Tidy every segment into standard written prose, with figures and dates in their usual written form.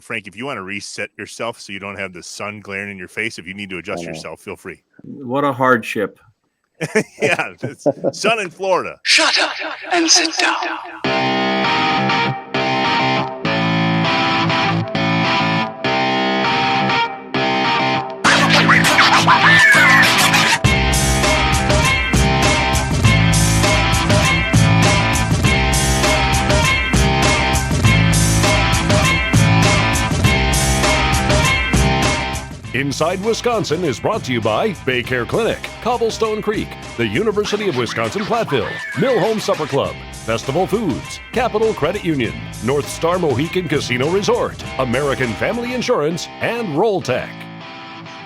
Frank, if you want to reset yourself so you don't have the sun glaring in your face, if you need to adjust yourself, feel free. What a hardship. Yeah, it's sun in Florida. Shut up and sit down. Inside Wisconsin is brought to you by Baycare Clinic, Cobblestone Creek, the University of Wisconsin-Platteville, Mill Home Supper Club, Festival Foods, Capital Credit Union, North Star Mohican Casino Resort, American Family Insurance, and Rolltech.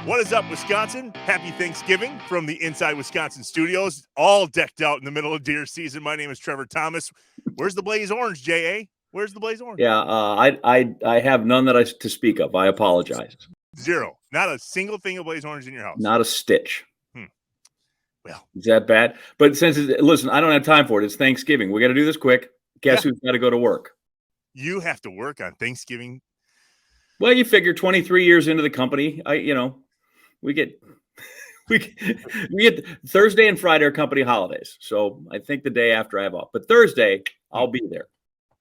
What is up, Wisconsin? Happy Thanksgiving from the Inside Wisconsin studios, all decked out in the middle of deer season. My name is Trevor Thomas. Where's the Blaze Orange, J.A.? Where's the Blaze Orange? Yeah, I have none that to speak of. I apologize. Zero. Not a single thing of Blaze Orange in your house. Not a stitch. Well, is that bad? But listen, I don't have time for it. It's Thanksgiving. We got to do this quick. Guess who's got to go to work? You have to work on Thanksgiving. Well, you figure 23 years into the company, we get Thursday and Friday are company holidays. So I think the day after I have off, but Thursday I'll be there.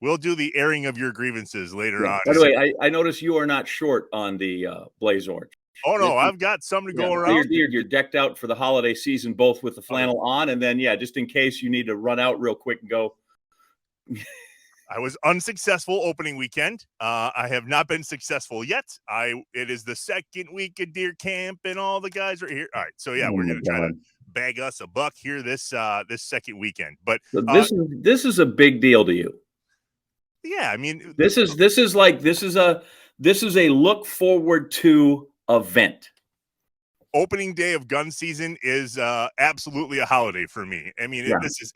We'll do the airing of your grievances later on. By the way, I notice you are not short on the Blaze Orange. Oh, no, I've got some to go around. You're decked out for the holiday season, both with the flannel on, and then, just in case you need to run out real quick and go. I was unsuccessful opening weekend. I have not been successful yet. It is the second week of deer camp, and all the guys are here. All right, so we're going to try to bag us a buck here this second weekend. But so this is a big deal to you. Yeah, I mean, this is a look forward to event. Opening day of gun season is absolutely a holiday for me. I mean, this is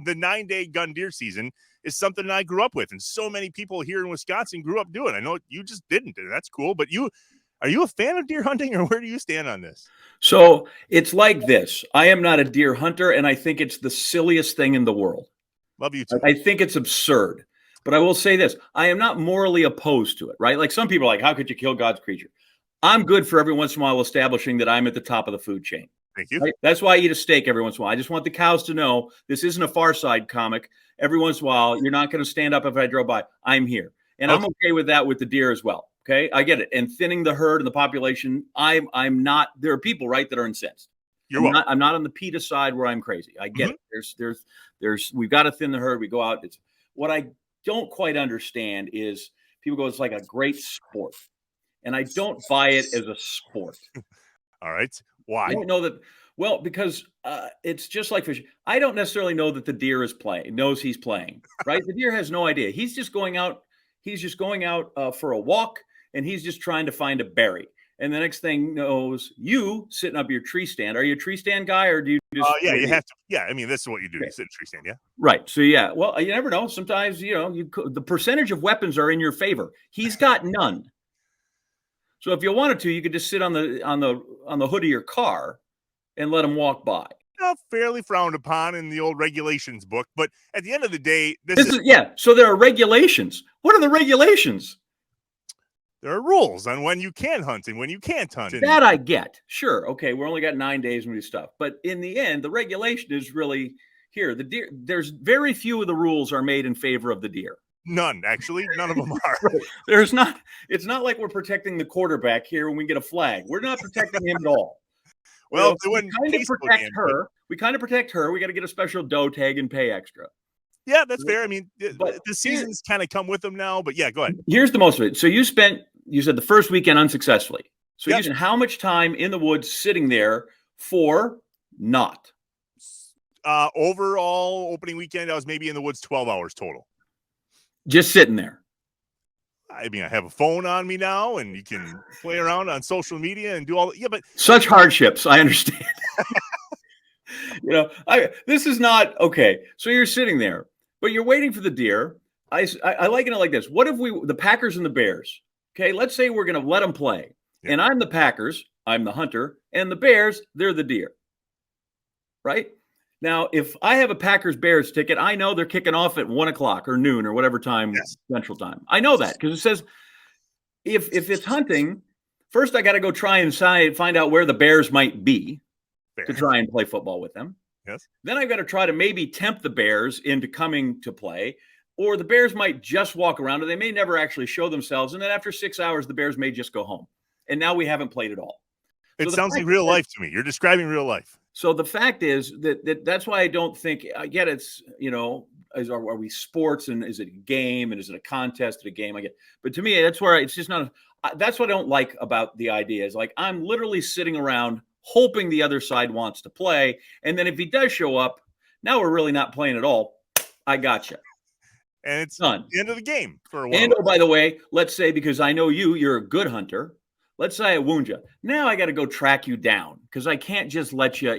the 9-day gun deer season is something I grew up with, and so many people here in Wisconsin grew up doing. I know you just didn't, and that's cool. But are you a fan of deer hunting, or where do you stand on this? So it's like this. I am not a deer hunter, and I think it's the silliest thing in the world. Love you too. I think it's absurd. But I will say this, I am not morally opposed to it, right? Like some people are like, how could you kill God's creature? I'm good for every once in a while establishing that I'm at the top of the food chain. Thank you. Right? That's why I eat a steak every once in a while. I just want the cows to know this isn't a Far Side comic. Every once in a while, you're not going to stand up if I drove by. I'm here. And I'm okay with that with the deer as well. Okay, I get it. And thinning the herd and the population, I'm not, there are people, right, that are incensed. I'm not on the PETA side where I'm crazy. I get it. We've got to thin the herd. We go out. It's what I don't quite understand is people go, it's like a great sport. And I don't buy it as a sport. All right. Why? I don't know that. Well, because it's just like fishing. I don't necessarily know that the deer knows he's playing, right? The deer has no idea. He's just going out. He's just going out for a walk, and he's just trying to find a berry. And the next thing knows, you sitting up your tree stand. Are you a tree stand guy, or do you just? You have to. Yeah, I mean, this is what you do. You sit in a tree stand, yeah. Right. So well, you never know. Sometimes the percentage of weapons are in your favor. He's got none. So if you wanted to, you could just sit on the hood of your car and let him walk by. Fairly frowned upon in the old regulations book, but at the end of the day, So there are regulations. What are the regulations? There are rules on when you can hunt and when you can't hunt. That I get. Sure. Okay. We're only got 9 days and we do stuff. But in the end, the regulation is really here. The deer, there's very few of the rules are made in favor of the deer. None, actually. None of them are. There's not. It's not like we're protecting the quarterback here when we get a flag. We're not protecting him at all. Well, we kind of protect her. We kind of protect her. We got to get a special doe tag and pay extra. Yeah, that's fair. I mean, the seasons kind of come with them now, but yeah, go ahead. Here's the most of it. So you said the first weekend unsuccessfully. So you spent how much time in the woods sitting there for not? Overall opening weekend, I was maybe in the woods 12 hours total. Just sitting there. I mean, I have a phone on me now, and you can play around on social media and do all. Yeah, but such hardships. I understand. This is not okay. So you're sitting there, but you're waiting for the deer. I liken it like this. What if the Packers and the Bears? Okay, let's say we're going to let them play, and I'm the Packers, I'm the hunter, and the Bears, they're the deer. Right? Now, if I have a Packers-Bears ticket, I know they're kicking off at 1 o'clock or noon or whatever time, Central Time. I know that because it says if it's hunting, first I got to go try and find out where the bears might be Fair. to try and play football with them. Yes. Then I've got to try to maybe tempt the bears into coming to play, or the bears might just walk around, or they may never actually show themselves. And then after 6 hours, the bears may just go home. And now we haven't played at all. It sounds like real life to me. You're describing real life. So the fact is that's why I don't think, I get it's, are we sports, and is it a game, and is it a contest at a game? I get, but to me, that's where it's just not, that's what I don't like about the idea is like, I'm literally sitting around hoping the other side wants to play. And then if he does show up, now we're really not playing at all. I gotcha. And it's done. The end of the game for a while. And by the way, let's say, because I know you're a good hunter. Let's say I wound you. Now I got to go track you down because I can't just let you,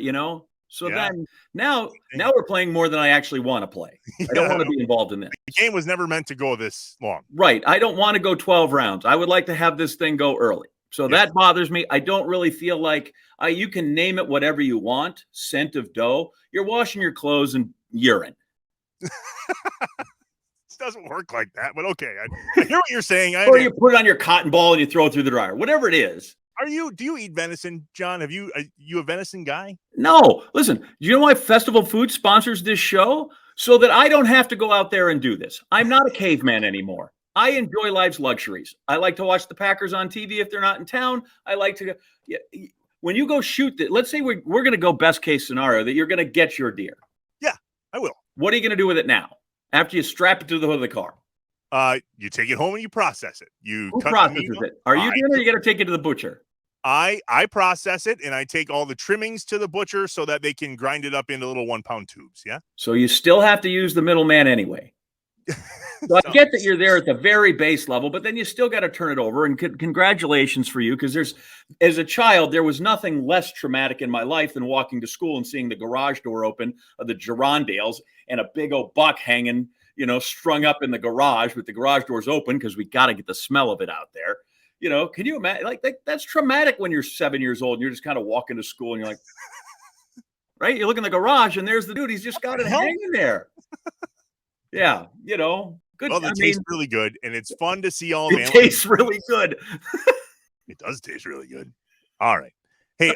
So then now we're playing more than I actually want to play. I don't want to be involved in this. The game was never meant to go this long. Right. I don't want to go 12 rounds. I would like to have this thing go early. So that bothers me. I don't really feel like you can name it whatever you want. Scent of dough. You're washing your clothes and urine. Doesn't work like that, but okay. I hear what you're saying. Or you put it on your cotton ball and you throw it through the dryer, whatever it is. Do you eat venison, John? Are you a venison guy? No. Listen, do you know why Festival Food sponsors this show? So that I don't have to go out there and do this. I'm not a caveman anymore. I enjoy life's luxuries. I like to watch the Packers on TV if they're not in town. I like to, when you go shoot let's say we're going to go best case scenario that you're going to get your deer. Yeah, I will. What are you going to do with it now? After you strap it to the hood of the car? You take it home and you process it. Who processes it? Are you doing it, or you got to take it to the butcher? I process it, and I take all the trimmings to the butcher so that they can grind it up into little 1 pound tubes. Yeah. So you still have to use the middleman anyway. So I get that you're there at the very base level, but then you still got to turn it over. And congratulations for you, because as a child, there was nothing less traumatic in my life than walking to school and seeing the garage door open of the Girondales and a big old buck hanging, strung up in the garage with the garage doors open because we got to get the smell of it out there. Can you imagine? Like that's traumatic when you're 7 years old and you're just kind of walking to school and you're like, right? You look in the garage and there's the dude. He's just got it hanging there. Yeah, good. Well, it tastes really good, and it's fun to see all. It tastes really good. It does taste really good. All right. Hey,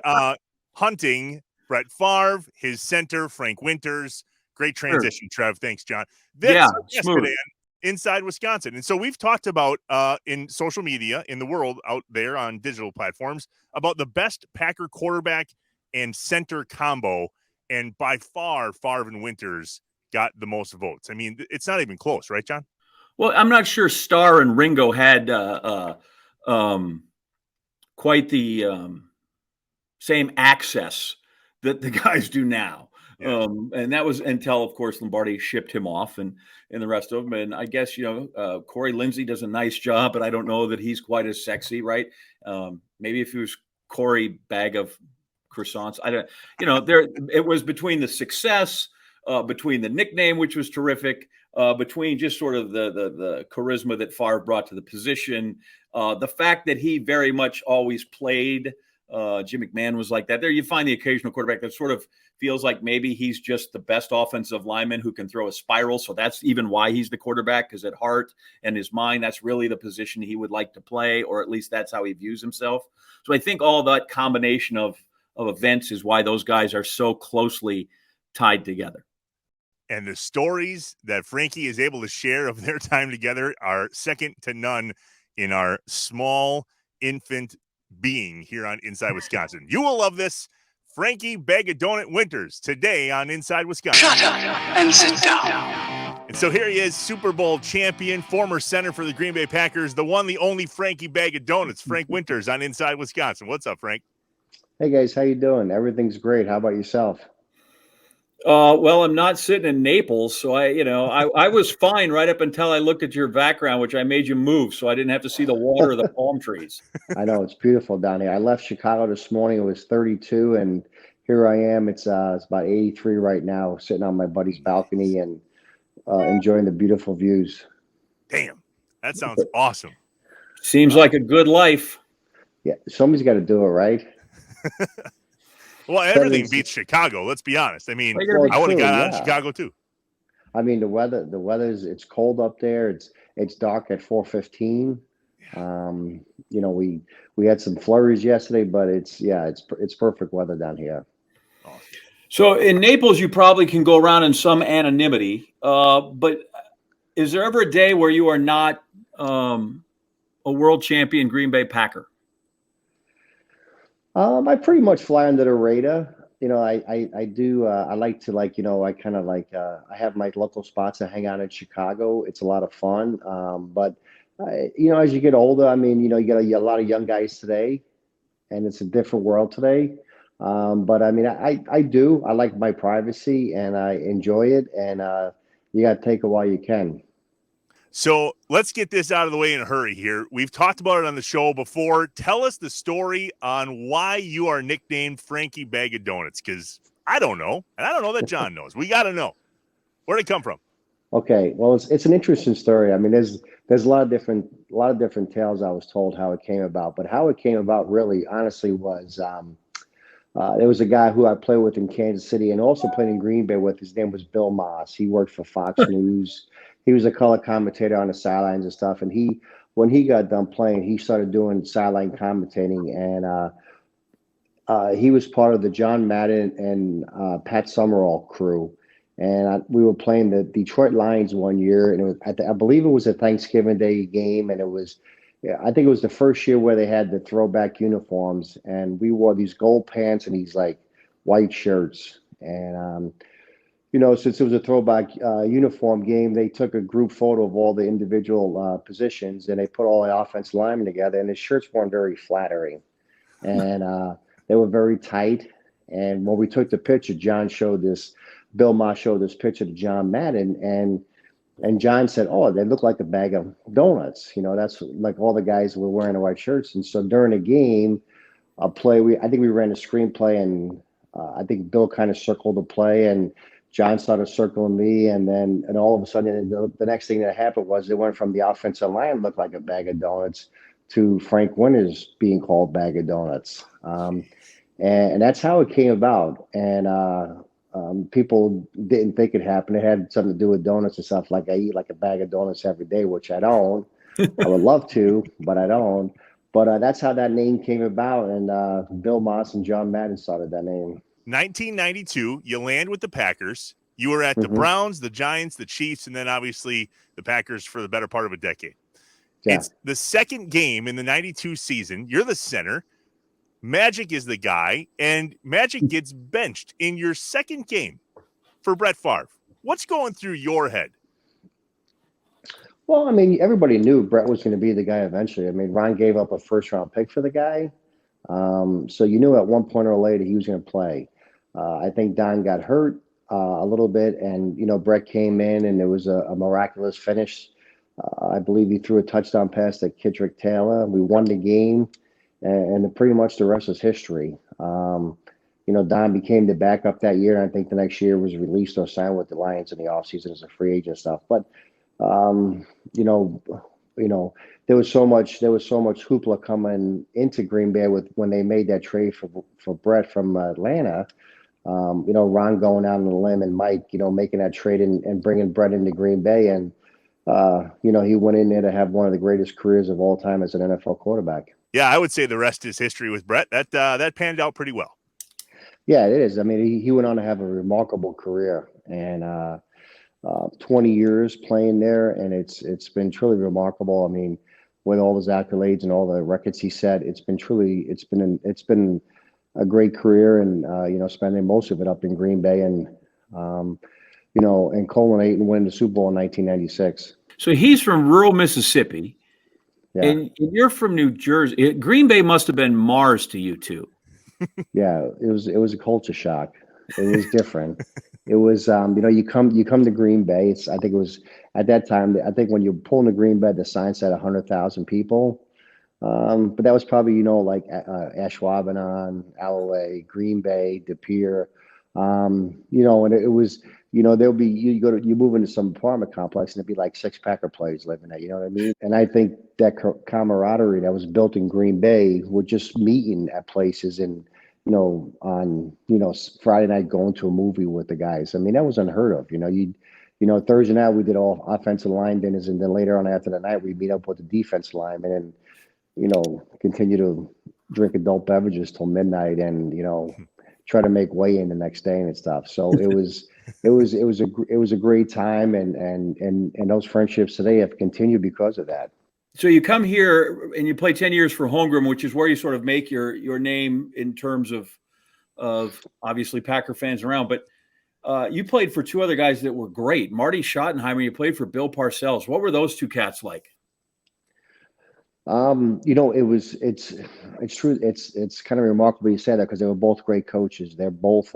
hunting, Brett Favre, his center, Frank Winters. Great transition, Trev. Thanks, John. Yesterday, Inside Wisconsin. And so we've talked about in social media, in the world out there on digital platforms, about the best Packer quarterback and center combo. And by far, Favre and Winters got the most votes. I mean, it's not even close, right, John? Well, I'm not sure Starr and Ringo had quite the same access that the guys do now. Yeah. And that was until, of course, Lombardi shipped him off and the rest of them. And I guess, Corey Lindsey does a nice job, but I don't know that he's quite as sexy, right? Maybe if he was Corey Bag of Croissants, I don't, it was between the success, between the nickname, which was terrific, between just sort of the charisma that Favre brought to the position, the fact that he very much always played. Jim McMahon was like that. There you find the occasional quarterback that sort of feels like maybe he's just the best offensive lineman who can throw a spiral. So that's even why he's the quarterback, because at heart and his mind, that's really the position he would like to play, or at least that's how he views himself. So I think all that combination of events is why those guys are so closely tied together. And the stories that Frankie is able to share of their time together are second to none in our small infant being here on Inside Wisconsin. You will love this. Frankie Baggadonut Winters today on Inside Wisconsin. Shut up and sit down. And so here he is, Super Bowl champion, former center for the Green Bay Packers, the one, the only Frankie Baggadonuts, Frank Winters on Inside Wisconsin. What's up, Frank? Hey guys, how you doing? Everything's great. How about yourself? Well, I'm not sitting in Naples, so I was fine right up until I looked at your background, which I made you move, so I didn't have to see the water or the palm trees. I know it's beautiful down here. I left Chicago this morning. It was 32, and here I am. It's about 83 right now, sitting on my buddy's balcony and enjoying the beautiful views. Damn, that sounds awesome. Seems like a good life. Yeah, somebody's got to do it, right? Well, everything beats Chicago. Let's be honest. I mean, I would have got out of Chicago too. I mean, the weather's it's cold up there. It's dark at 4:15. We had some flurries yesterday, but it's perfect weather down here. Awesome. So in Naples, you probably can go around in some anonymity. But is there ever a day where you are not a world champion Green Bay Packer? I pretty much fly under the radar. I do. I like to I kind of I have my local spots I hang out in Chicago. It's a lot of fun. But as you get older, I mean, you got a lot of young guys today, and it's a different world today. But I mean, I do. I like my privacy, and I enjoy it. And you got to take it while you can. So let's get this out of the way in a hurry here. We've talked about it on the show before. Tell us the story on why you are nicknamed Frankie Baggadonuts, because I don't know, and I don't know that John knows. We got to know. Where'd it come from? Okay, well, it's an interesting story. I mean, there's a lot of different tales I was told how it came about, but how it came about really, honestly, was there was a guy who I played with in Kansas City and also played in Green Bay with. His name was Bill Moss. He worked for Fox News. He was a color commentator on the sidelines and stuff. And when he got done playing, he started doing sideline commentating. And he was part of the John Madden and Pat Summerall crew. And we were playing the Detroit Lions one year, and it was I believe it was a Thanksgiving Day game, and I think it was the first year where they had the throwback uniforms, and we wore these gold pants and these like white shirts. And since it was a throwback uniform game, they took a group photo of all the individual positions, and they put all the offensive linemen together. And the shirts weren't very flattering, and they were very tight. And when we took the picture, Bill Moss showed this picture to John Madden, and John said, "Oh, they look like a bag of donuts." That's like all the guys were wearing the white shirts. And so during the game, I think we ran a screenplay, and I think Bill kind of circled the play, and John started circling me, and all of a sudden, the next thing that happened was they went from the offensive line looked like a bag of donuts to Frank Winters being called Bag of Donuts. And that's how it came about. And people didn't think it happened. It had something to do with donuts and stuff. Like I eat like a bag of donuts every day, which I don't. I would love to, but I don't. But that's how that name came about. And Bill Moss and John Madden started that name. 1992, you land with the Packers. You were at the Browns, the Giants, the Chiefs, and then obviously the Packers for the better part of a decade. Yeah. It's the second game in the 92 season. You're the center. Magic is the guy, and Magic gets benched in your second game for Brett Favre. What's going through your head? Well, I mean, everybody knew Brett was going to be the guy eventually. I mean, Ron gave up a first-round pick for the guy. So you knew at one point or later he was going to play. I think Don got hurt a little bit, and, Brett came in, and it was a miraculous finish. I believe he threw a touchdown pass to Kitrick Taylor. We won the game. And pretty much the rest is history. Don became the backup that year, and I think the next year was released or signed with the Lions in the offseason as a free agent stuff. But there was so much hoopla coming into Green Bay when they made that trade for Brett from Atlanta. Ron going out on the limb and Mike, making that trade and bringing Brett into Green Bay, and he went in there to have one of the greatest careers of all time as an NFL quarterback. Yeah, I would say the rest is history with Brett. That panned out pretty well. Yeah, it is. I mean, he went on to have a remarkable career, and 20 years playing there, and it's been truly remarkable. I mean, with all his accolades and all the records he set, it's been a great career, and spending most of it up in Green Bay, and and culminate and win the Super Bowl in 1996. So he's from rural Mississippi. Yeah. And you're from New Jersey. Green Bay must have been Mars to you too. Yeah, it was a culture shock. It was different. It was you come to Green Bay. I think it was at that time. I think when you pull into Green Bay, the sign said 100,000 people. But that was probably like Ashwaubenon, Alloway, Green Bay, De Pere. And it was. There'll be you move into some apartment complex and there'd be like 6 Packer players living there. You know what I mean? And I think that camaraderie that was built in Green Bay, we're just meeting at places and on Friday night going to a movie with the guys. I mean, that was unheard of. Thursday night we did all offensive line dinners, and then later on after the night we meet up with the defense linemen and continue to drink adult beverages till midnight, and try to make weigh in the next day and stuff. So it was a great time, and those friendships today have continued because of that. So you come here and you play 10 years for Holmgren, which is where you sort of make your name in terms of obviously Packer fans around. But you played for two other guys that were great. Marty Schottenheimer, you played for Bill Parcells. What were those two cats like? It's true. It's kind of remarkable you say that, because they were both great coaches. They're both,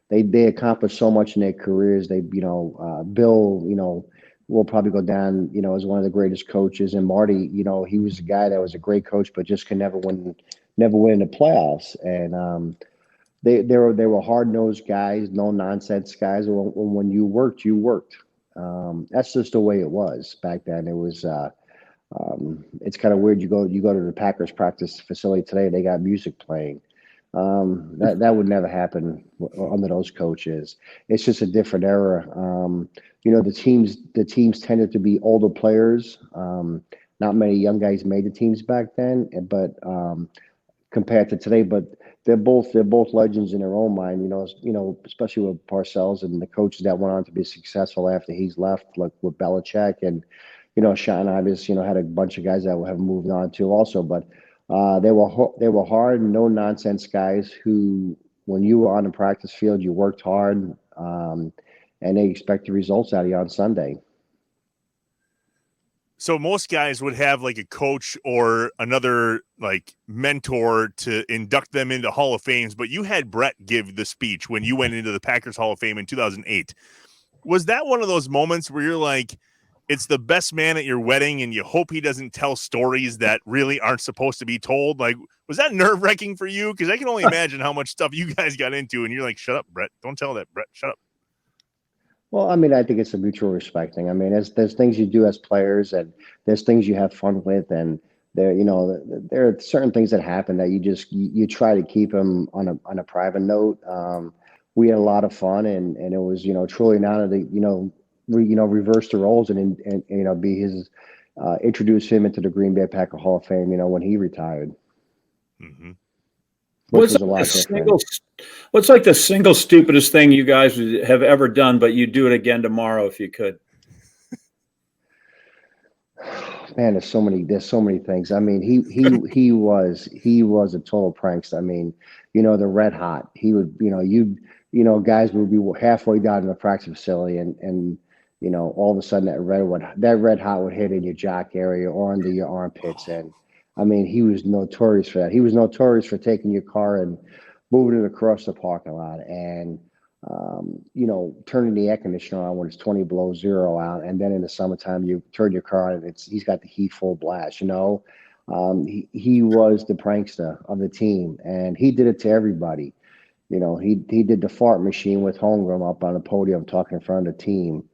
they accomplished so much in their careers. Bill, will probably go down, as one of the greatest coaches. And Marty, he was a guy that was a great coach, but just could never win in the playoffs. And they were hard-nosed guys, no nonsense guys. When you worked, you worked. That's just the way it was back then. It was. It's kind of weird. You go to the Packers practice facility today, they got music playing. That would never happen under those coaches. It's just a different era. The teams tended to be older players. Not many young guys made the teams back then, but compared to today, but they're both legends in their own mind. Especially with Parcells and the coaches that went on to be successful after he's left, like with Belichick, and Schottenheimer's had a bunch of guys that have moved on too also, but they were hard, no nonsense guys who, when you were on the practice field, you worked hard, and they expect the results out of you on Sunday. So most guys would have like a coach or another like mentor to induct them into Hall of Fames, but you had Brett give the speech when you went into the Packers Hall of Fame in 2008. Was that one of those moments where you're like, it's the best man at your wedding and you hope he doesn't tell stories that really aren't supposed to be told? Like, was that nerve-wracking for you? Because I can only imagine how much stuff you guys got into, and you're like, shut up, Brett. Don't tell that, Brett. Shut up. Well, I mean, I think it's a mutual respecting. I mean, there's things you do as players, and there's things you have fun with, and there are certain things that happen that you try to keep them on a private note. We had a lot of fun, and it was truly an honor to reverse the roles and be his introduce him into the Green Bay Packer Hall of Fame when he retired. Mm-hmm. What's like the single stupidest thing you guys have ever done, but you'd do it again tomorrow if you could? Man, there's so many things. I mean, he was a total prankster. I mean, the red hot. He would, guys would be halfway down in the practice facility, and all of a sudden that red hot would hit in your jock area or under your armpits. And I mean, he was notorious for that. He was notorious for taking your car and moving it across the parking lot, and turning the air conditioner on when it's 20 below zero out, and then in the summertime you turn your car on and he's got the heat full blast. He was the prankster of the team, and he did it to everybody. He did the fart machine with Holmgren up on the podium talking in front of the team.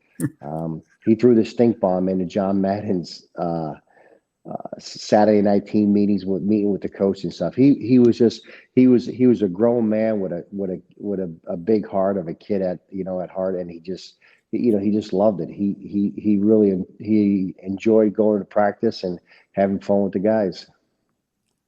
He threw the stink bomb into John Madden's Saturday night team meeting with the coach and stuff. He was a grown man with a big heart of a kid at heart, and he just loved it. He really enjoyed going to practice and having fun with the guys.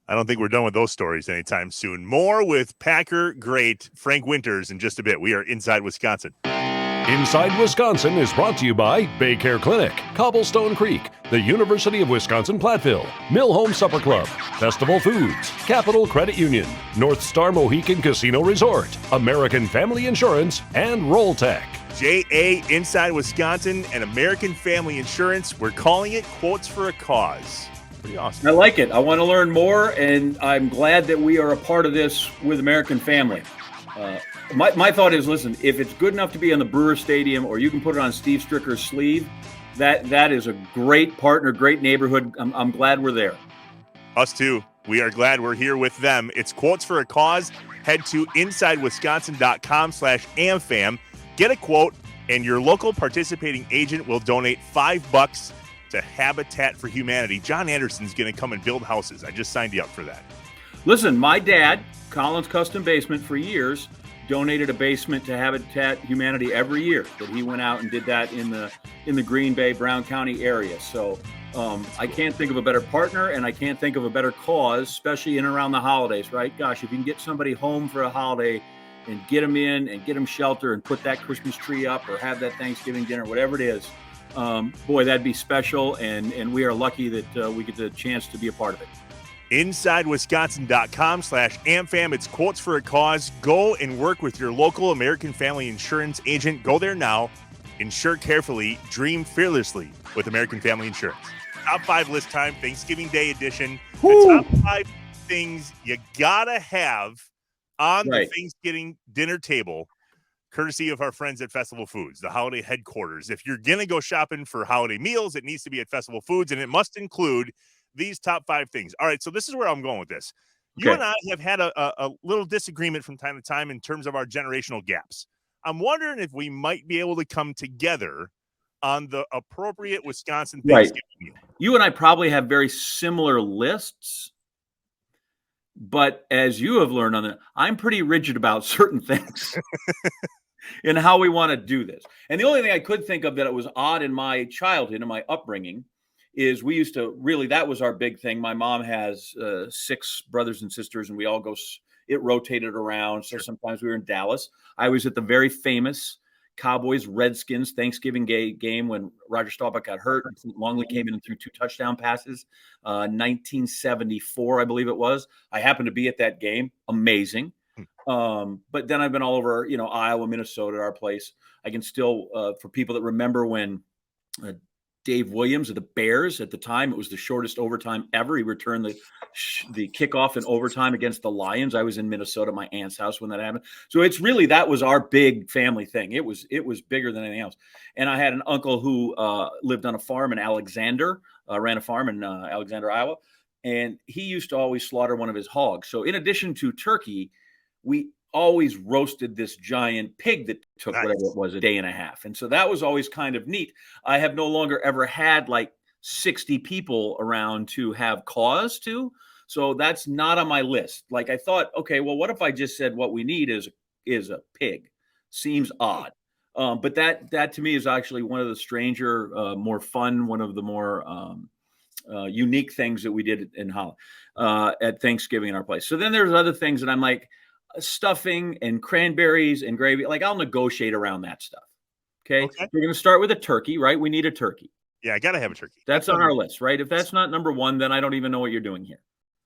I don't think we're done with those stories anytime soon. More with Packer great Frank Winters in just a bit. We are Inside Wisconsin. Inside Wisconsin is brought to you by Baycare Clinic, Cobblestone Creek, the University of Wisconsin-Platteville, Mill Home Supper Club, Festival Foods, Capital Credit Union, North Star Mohican Casino Resort, American Family Insurance, and Roll Tech. JA Inside Wisconsin and American Family Insurance. We're calling it Quotes for a Cause. Pretty awesome. I like it. I want to learn more, and I'm glad that we are a part of this with American Family. My thought is, listen, if it's good enough to be on the Brewer Stadium, or you can put it on Steve Stricker's sleeve, that is a great partner, great neighborhood. I'm glad we're there. Us too. We are glad we're here with them. It's Quotes for a Cause. Head to insidewisconsin.com/AmFam. Get a quote, and your local participating agent will donate $5 to Habitat for Humanity. John Anderson's going to come and build houses. I just signed you up for that. Listen, my dad, Collins Custom Basement, for years donated a basement to Habitat Humanity every year. That he went out and did that in the Green Bay, Brown County area. So I can't think of a better partner, and I can't think of a better cause, especially in and around the holidays, right? Gosh, if you can get somebody home for a holiday and get them in and get them shelter and put that Christmas tree up or have that Thanksgiving dinner, whatever it is, boy, that'd be special. And we are lucky that we get the chance to be a part of it. InsideWisconsin.com/AmFam. It's quotes for a cause. Go and work with your local American Family Insurance agent. Go there now. Insure carefully. Dream fearlessly with American Family Insurance. Top 5 list time, Thanksgiving Day edition. Woo! The top 5 things you gotta have on the Thanksgiving dinner table, courtesy of our friends at Festival Foods, the holiday headquarters. If you're gonna go shopping for holiday meals, it needs to be at Festival Foods, and it must include these top 5 things. All right, so this is where I'm going with this. You and I have had a little disagreement from time to time in terms of our generational gaps. I'm wondering if we might be able to come together on the appropriate Wisconsin Thanksgiving meal. You and I probably have very similar lists, but as you have learned on it, I'm pretty rigid about certain things in how we want to do this. And the only thing I could think of that it was odd in my childhood and my upbringing is we used to really, that was our big thing. My mom has 6 brothers and sisters, and we all go, it rotated around. So sometimes we were in Dallas. I was at the very famous Cowboys-Redskins Thanksgiving game when Roger Staubach got hurt. Longley came in and threw 2 touchdown passes. 1974, I believe it was. I happened to be at that game. Amazing. But then I've been all over, Iowa, Minnesota, our place. I can still, for people that remember when Dave Williams of the Bears, at the time, it was the shortest overtime ever. He returned the kickoff in overtime against the Lions. I was in Minnesota at my aunt's house when that happened. So it's really, that was our big family thing. It was bigger than anything else. And I had an uncle who lived on a farm in Alexander, ran a farm in Alexander, Iowa. And he used to always slaughter one of his hogs. So in addition to turkey, we always roasted this giant pig that took whatever it was, a day and a half. And so that was always kind of neat. I have no longer ever had like 60 people around to have cause to. So that's not on my list. Like I thought, okay, well, what if I just said what we need is a pig? Seems odd. But that to me is actually one of the stranger, more fun, one of the more unique things that we did in Holland at Thanksgiving in our place. So then there's other things that I'm like, stuffing and cranberries and gravy. Like I'll negotiate around that stuff. Okay. We're going to start with a turkey, right? We need a turkey. Yeah, I got to have a turkey. That's on our list, right? If that's not number 1, then I don't even know what you're doing here.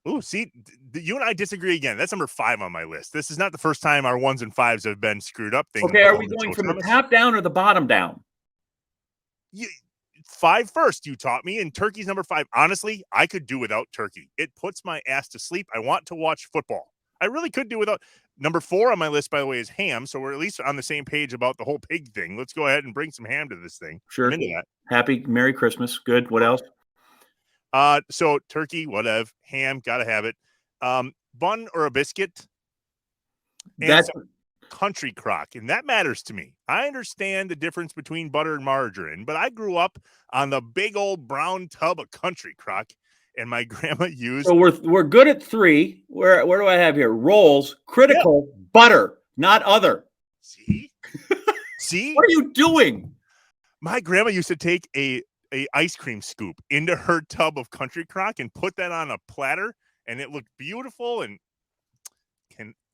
Oh, see, you and I disagree again. That's number 5 on my list. This is not the first time our 1s and 5s have been screwed up. Okay. Are we going from the top down or the bottom down? 5 first, you taught me, and turkey's number 5. Honestly, I could do without turkey. It puts my ass to sleep. I want to watch football. I really could do without. Number 4 on my list, by the way, is ham. So we're at least on the same page about the whole pig thing. Let's go ahead and bring some ham to this thing. Sure. I'm into that. Happy Merry Christmas. Good. What else? So turkey, whatever. Ham, gotta have it. Bun or a biscuit. And that's country crock, and that matters to me. I understand the difference between butter and margarine, but I grew up on the big old brown tub of country crock. And my grandma used. So we're good at 3. Where do I have here? Rolls, critical, butter, not other. See? See? What are you doing? My grandma used to take a ice cream scoop into her tub of country crock and put that on a platter, and it looked beautiful and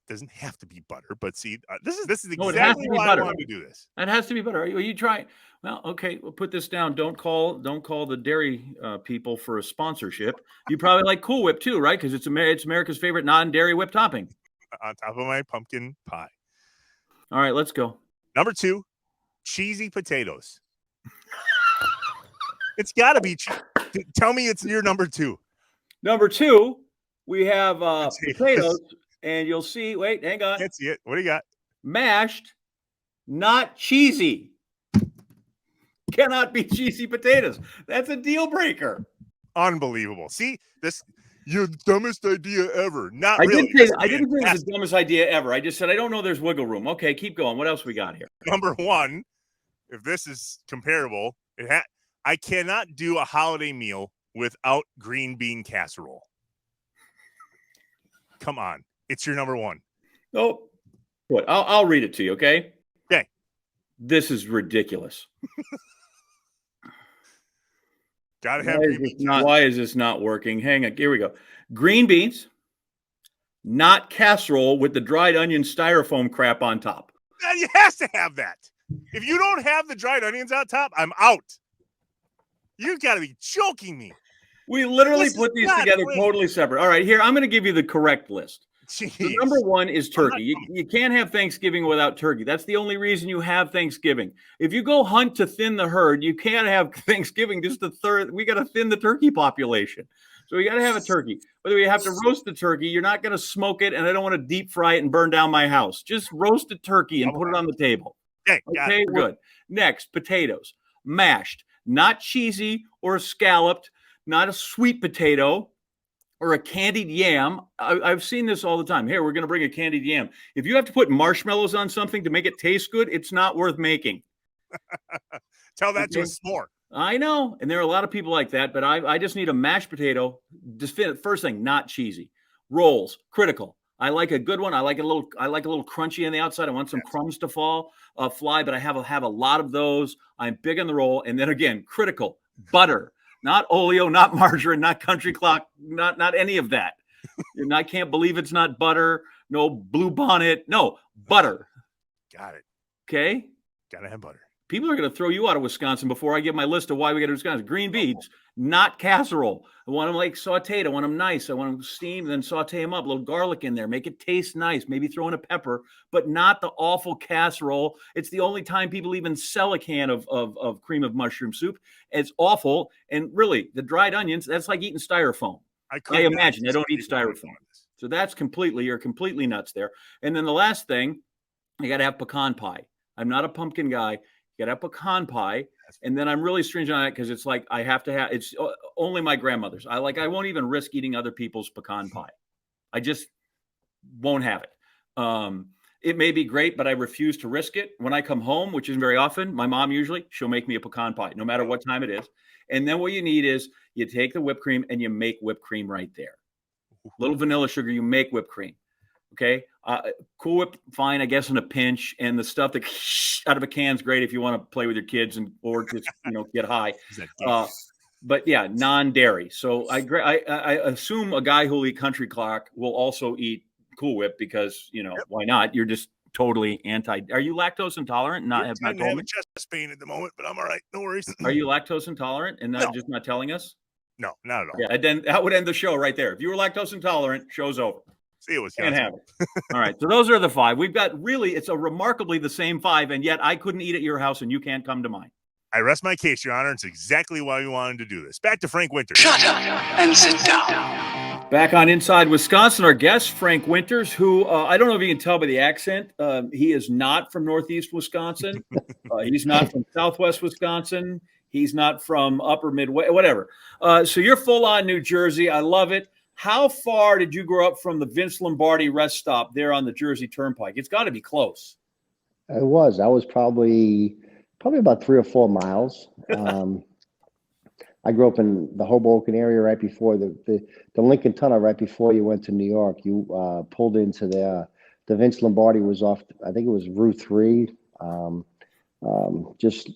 doesn't have to be butter, but see, this is exactly why I wanted to do this. It has to be butter. Are you trying? Well, okay, we'll put this down. Don't call the dairy people for a sponsorship. You probably like Cool Whip too, right? Because it's America's favorite non-dairy whip topping. On top of my pumpkin pie. All right, let's go. Number 2, cheesy potatoes. It's got to be. Tell me it's your number 2. Number 2, we have potatoes. And you'll see, wait, hang on. Can't see it. What do you got? Mashed, not cheesy. Cannot be cheesy potatoes. That's a deal breaker. Unbelievable. See, this your dumbest idea ever. Not I really. I didn't say it was the dumbest idea ever. I just said I don't know there's wiggle room. Okay, keep going. What else we got here? Number 1, if this is comparable, I cannot do a holiday meal without green bean casserole. Come on. It's your number 1. Nope. put. I'll read it to you, okay? Okay. This is ridiculous. Gotta have green beans. Why is this not working? Hang on. Here we go. Green beans, not casserole with the dried onion styrofoam crap on top. It has to have that. If you don't have the dried onions on top, I'm out. You got to be joking me. We literally put these together totally separate. All right, here, I'm going to give you the correct list. So number one is turkey. You can't have Thanksgiving without turkey. That's the only reason you have Thanksgiving. If you go hunt to thin the herd, you can't have Thanksgiving just we got to thin the turkey population. So we got to have a turkey. Whether we have to roast the turkey, you're not going to smoke it, and I don't want to deep fry it and burn down my house. Just roast a turkey and put it on the table. Okay, good. Next, potatoes. Mashed, not cheesy or scalloped, not a sweet potato or a candied yam. I've seen this all the time. Here, we're going to bring a candied yam. If you have to put marshmallows on something to make it taste good, it's not worth making. Tell that to a s'more. I know, and there are a lot of people like that, but I just need a mashed potato. Just first thing, not cheesy. Rolls, critical. I like a good one. I like a little crunchy on the outside. I want some crumbs to fly, but I have a lot of those. I'm big on the roll. And then again, critical, butter, not oleo, not margarine, not country clock, not any of that. And I can't believe it's not butter. No blue bonnet. No, butter. Got it. Okay. Gotta have butter. People are going to throw you out of Wisconsin before I give my list of why we got to Wisconsin. Green beans, not casserole. I want them like sauteed. I want them nice. I want them steamed, then saute them up. A little garlic in there. Make it taste nice. Maybe throw in a pepper, but not the awful casserole. It's the only time people even sell a can of cream of mushroom soup. It's awful. And really, the dried onions, that's like eating styrofoam. I imagine. I don't eat styrofoam. So that's you're completely nuts there. And then the last thing, you got to have pecan pie. I'm not a pumpkin guy. You got to have pecan pie. And then I'm really stringent on it because it's like I have to have it's only my grandmother's. I won't even risk eating other people's pecan pie. I just won't have it. It may be great, but I refuse to risk it. When I come home, which isn't very often, my mom she'll make me a pecan pie, no matter what time it is. And then what you need is you take the whipped cream and you make whipped cream right there. Little vanilla sugar, you make whipped cream. Okay. Cool Whip, fine, I guess, in a pinch. And the stuff that out of a can is great if you want to play with your kids or just, get high. But yeah, non-dairy. So I assume a guy who'll eat Country Clock will also eat Cool Whip because, why not? You're just totally Are you lactose intolerant? I have a chest pain at the moment, but I'm all right. No worries. Are you lactose intolerant and just not telling us? No, not at all. Yeah, then that would end the show right there. If you were lactose intolerant, show's over. See, it was can't have it. All right, so those are the 5. We've got it's a remarkably the same 5, and yet I couldn't eat at your house, and you can't come to mine. I rest my case, Your Honor. It's exactly why we wanted to do this. Back to Frank Winters. Shut up and sit down. Back on Inside Wisconsin, our guest, Frank Winters, who I don't know if you can tell by the accent. He is not from Northeast Wisconsin. He's not from Southwest Wisconsin. He's not from Upper Midway, whatever. So you're full on New Jersey. I love it. How far did you grow up from the Vince Lombardi rest stop there on the Jersey Turnpike? It's got to be close. It was. I was probably about 3 or 4 miles. I grew up in the Hoboken area right before the Lincoln Tunnel, right before you went to New York. You pulled into the Vince Lombardi was off, I think it was Route 3, just a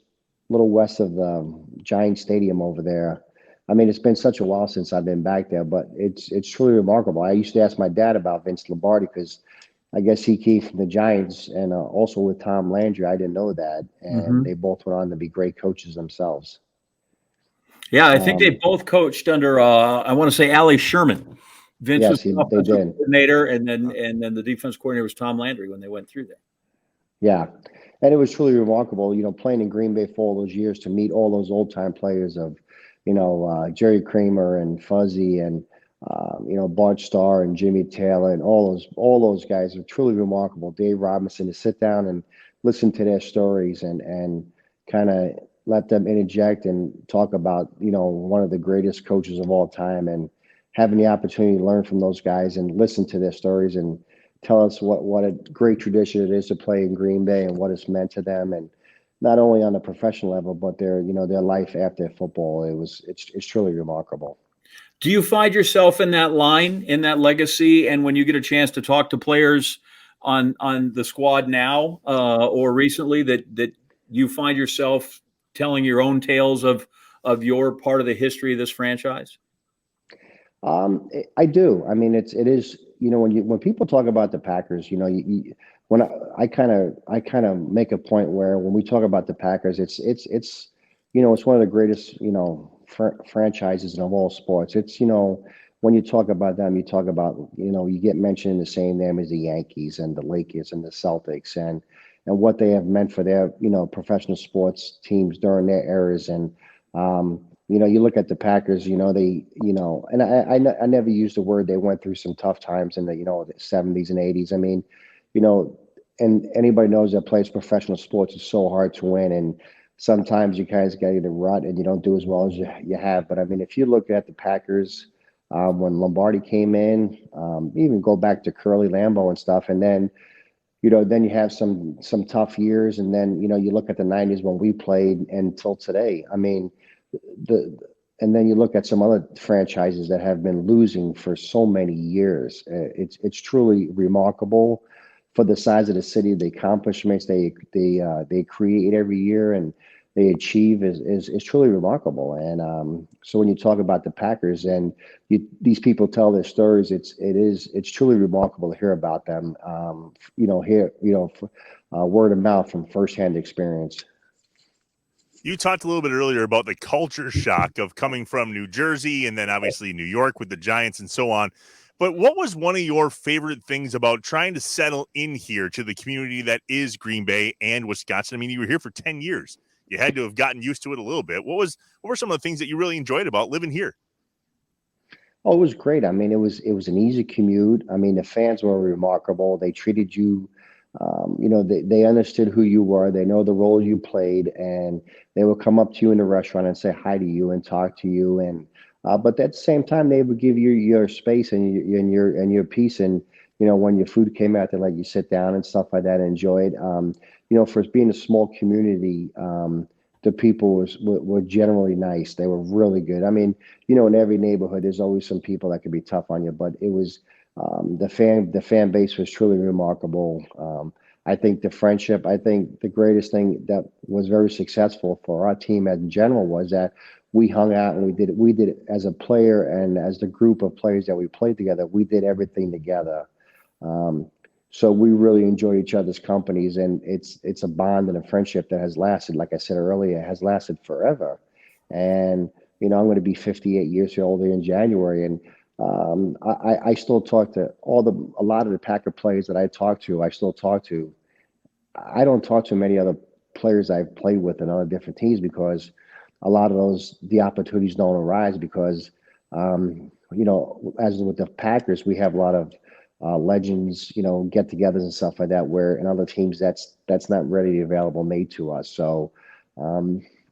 little west of the Giant Stadium over there. I mean, it's been such a while since I've been back there, but it's truly remarkable. I used to ask my dad about Vince Lombardi because I guess he came from the Giants and also with Tom Landry. I didn't know that. And they both went on to be great coaches themselves. Yeah, I think they both coached under, I want to say, Ali Sherman. Vince was the offensive coordinator, and then the defense coordinator was Tom Landry when they went through there. Yeah, and it was truly remarkable, playing in Green Bay for all those years to meet all those old-time players of, Jerry Kramer and Fuzzy and, Bart Starr and Jimmy Taylor and all those guys are truly remarkable. Dave Robinson, to sit down and listen to their stories and kind of let them interject and talk about, one of the greatest coaches of all time, and having the opportunity to learn from those guys and listen to their stories and tell us what a great tradition it is to play in Green Bay and what it's meant to them. And not only on the professional level, but their life after football. It's truly remarkable. Do you find yourself in that line, in that legacy? And when you get a chance to talk to players on the squad now or recently that you find yourself telling your own tales of your part of the history of this franchise? I do. I mean, it is, when people talk about the Packers, when I kind of make a point where when we talk about the Packers, it's it's one of the greatest, franchises in all sports. It's, when you talk about them, you talk about, you get mentioned in the same name as the Yankees and the Lakers and the Celtics and what they have meant for their, professional sports teams during their eras. And, you look at the Packers, they, and I never used the word, they went through some tough times in the, the 70s and 80s. I mean, you know, and anybody knows that plays professional sports, it's so hard to win. And sometimes you guys get in a rut and you don't do as well as you have. But I mean, if you look at the Packers, when Lombardi came in, even go back to Curly Lambeau and stuff, and then then you have some tough years, and then you look at the '90s when we played until today. I mean, and then you look at some other franchises that have been losing for so many years. It's truly remarkable for the size of the city, the accomplishments they create every year and they achieve is truly remarkable. And so when you talk about the Packers and these people tell their stories, it's truly remarkable to hear about them. Word of mouth from firsthand experience. You talked a little bit earlier about the culture shock of coming from New Jersey and then obviously New York with the Giants and so on. But what was one of your favorite things about trying to settle in here to the community that is Green Bay and Wisconsin? I mean, you were here for 10 years. You had to have gotten used to it a little bit. What were some of the things that you really enjoyed about living here? Oh, it was great. I mean, it was an easy commute. I mean, the fans were remarkable. They treated you, they understood who you were. They know the role you played, and they would come up to you in the restaurant and say hi to you and talk to you. And but at the same time, they would give you your space and your peace. And when your food came out, they let you sit down and stuff like that and enjoy it. For being a small community, the people were generally nice. They were really good. I mean, in every neighborhood, there's always some people that could be tough on you, but it was the fan base was truly remarkable. I think the friendship. I think the greatest thing that was very successful for our team in general was that we hung out and we did it as a player and as the group of players that we played together. We did everything together. So we really enjoy each other's companies, and it's a bond and a friendship that has lasted. Like I said earlier, has lasted forever. And I'm going to be 58 years old in January, and I still talk to a lot of the Packer players that I talk to. I still talk to. I don't talk to many other players I've played with in other different teams because a lot of the opportunities don't arise because, as with the Packers, we have a lot of legends, get-togethers and stuff like that. Where in other teams, that's not readily available, made to us. So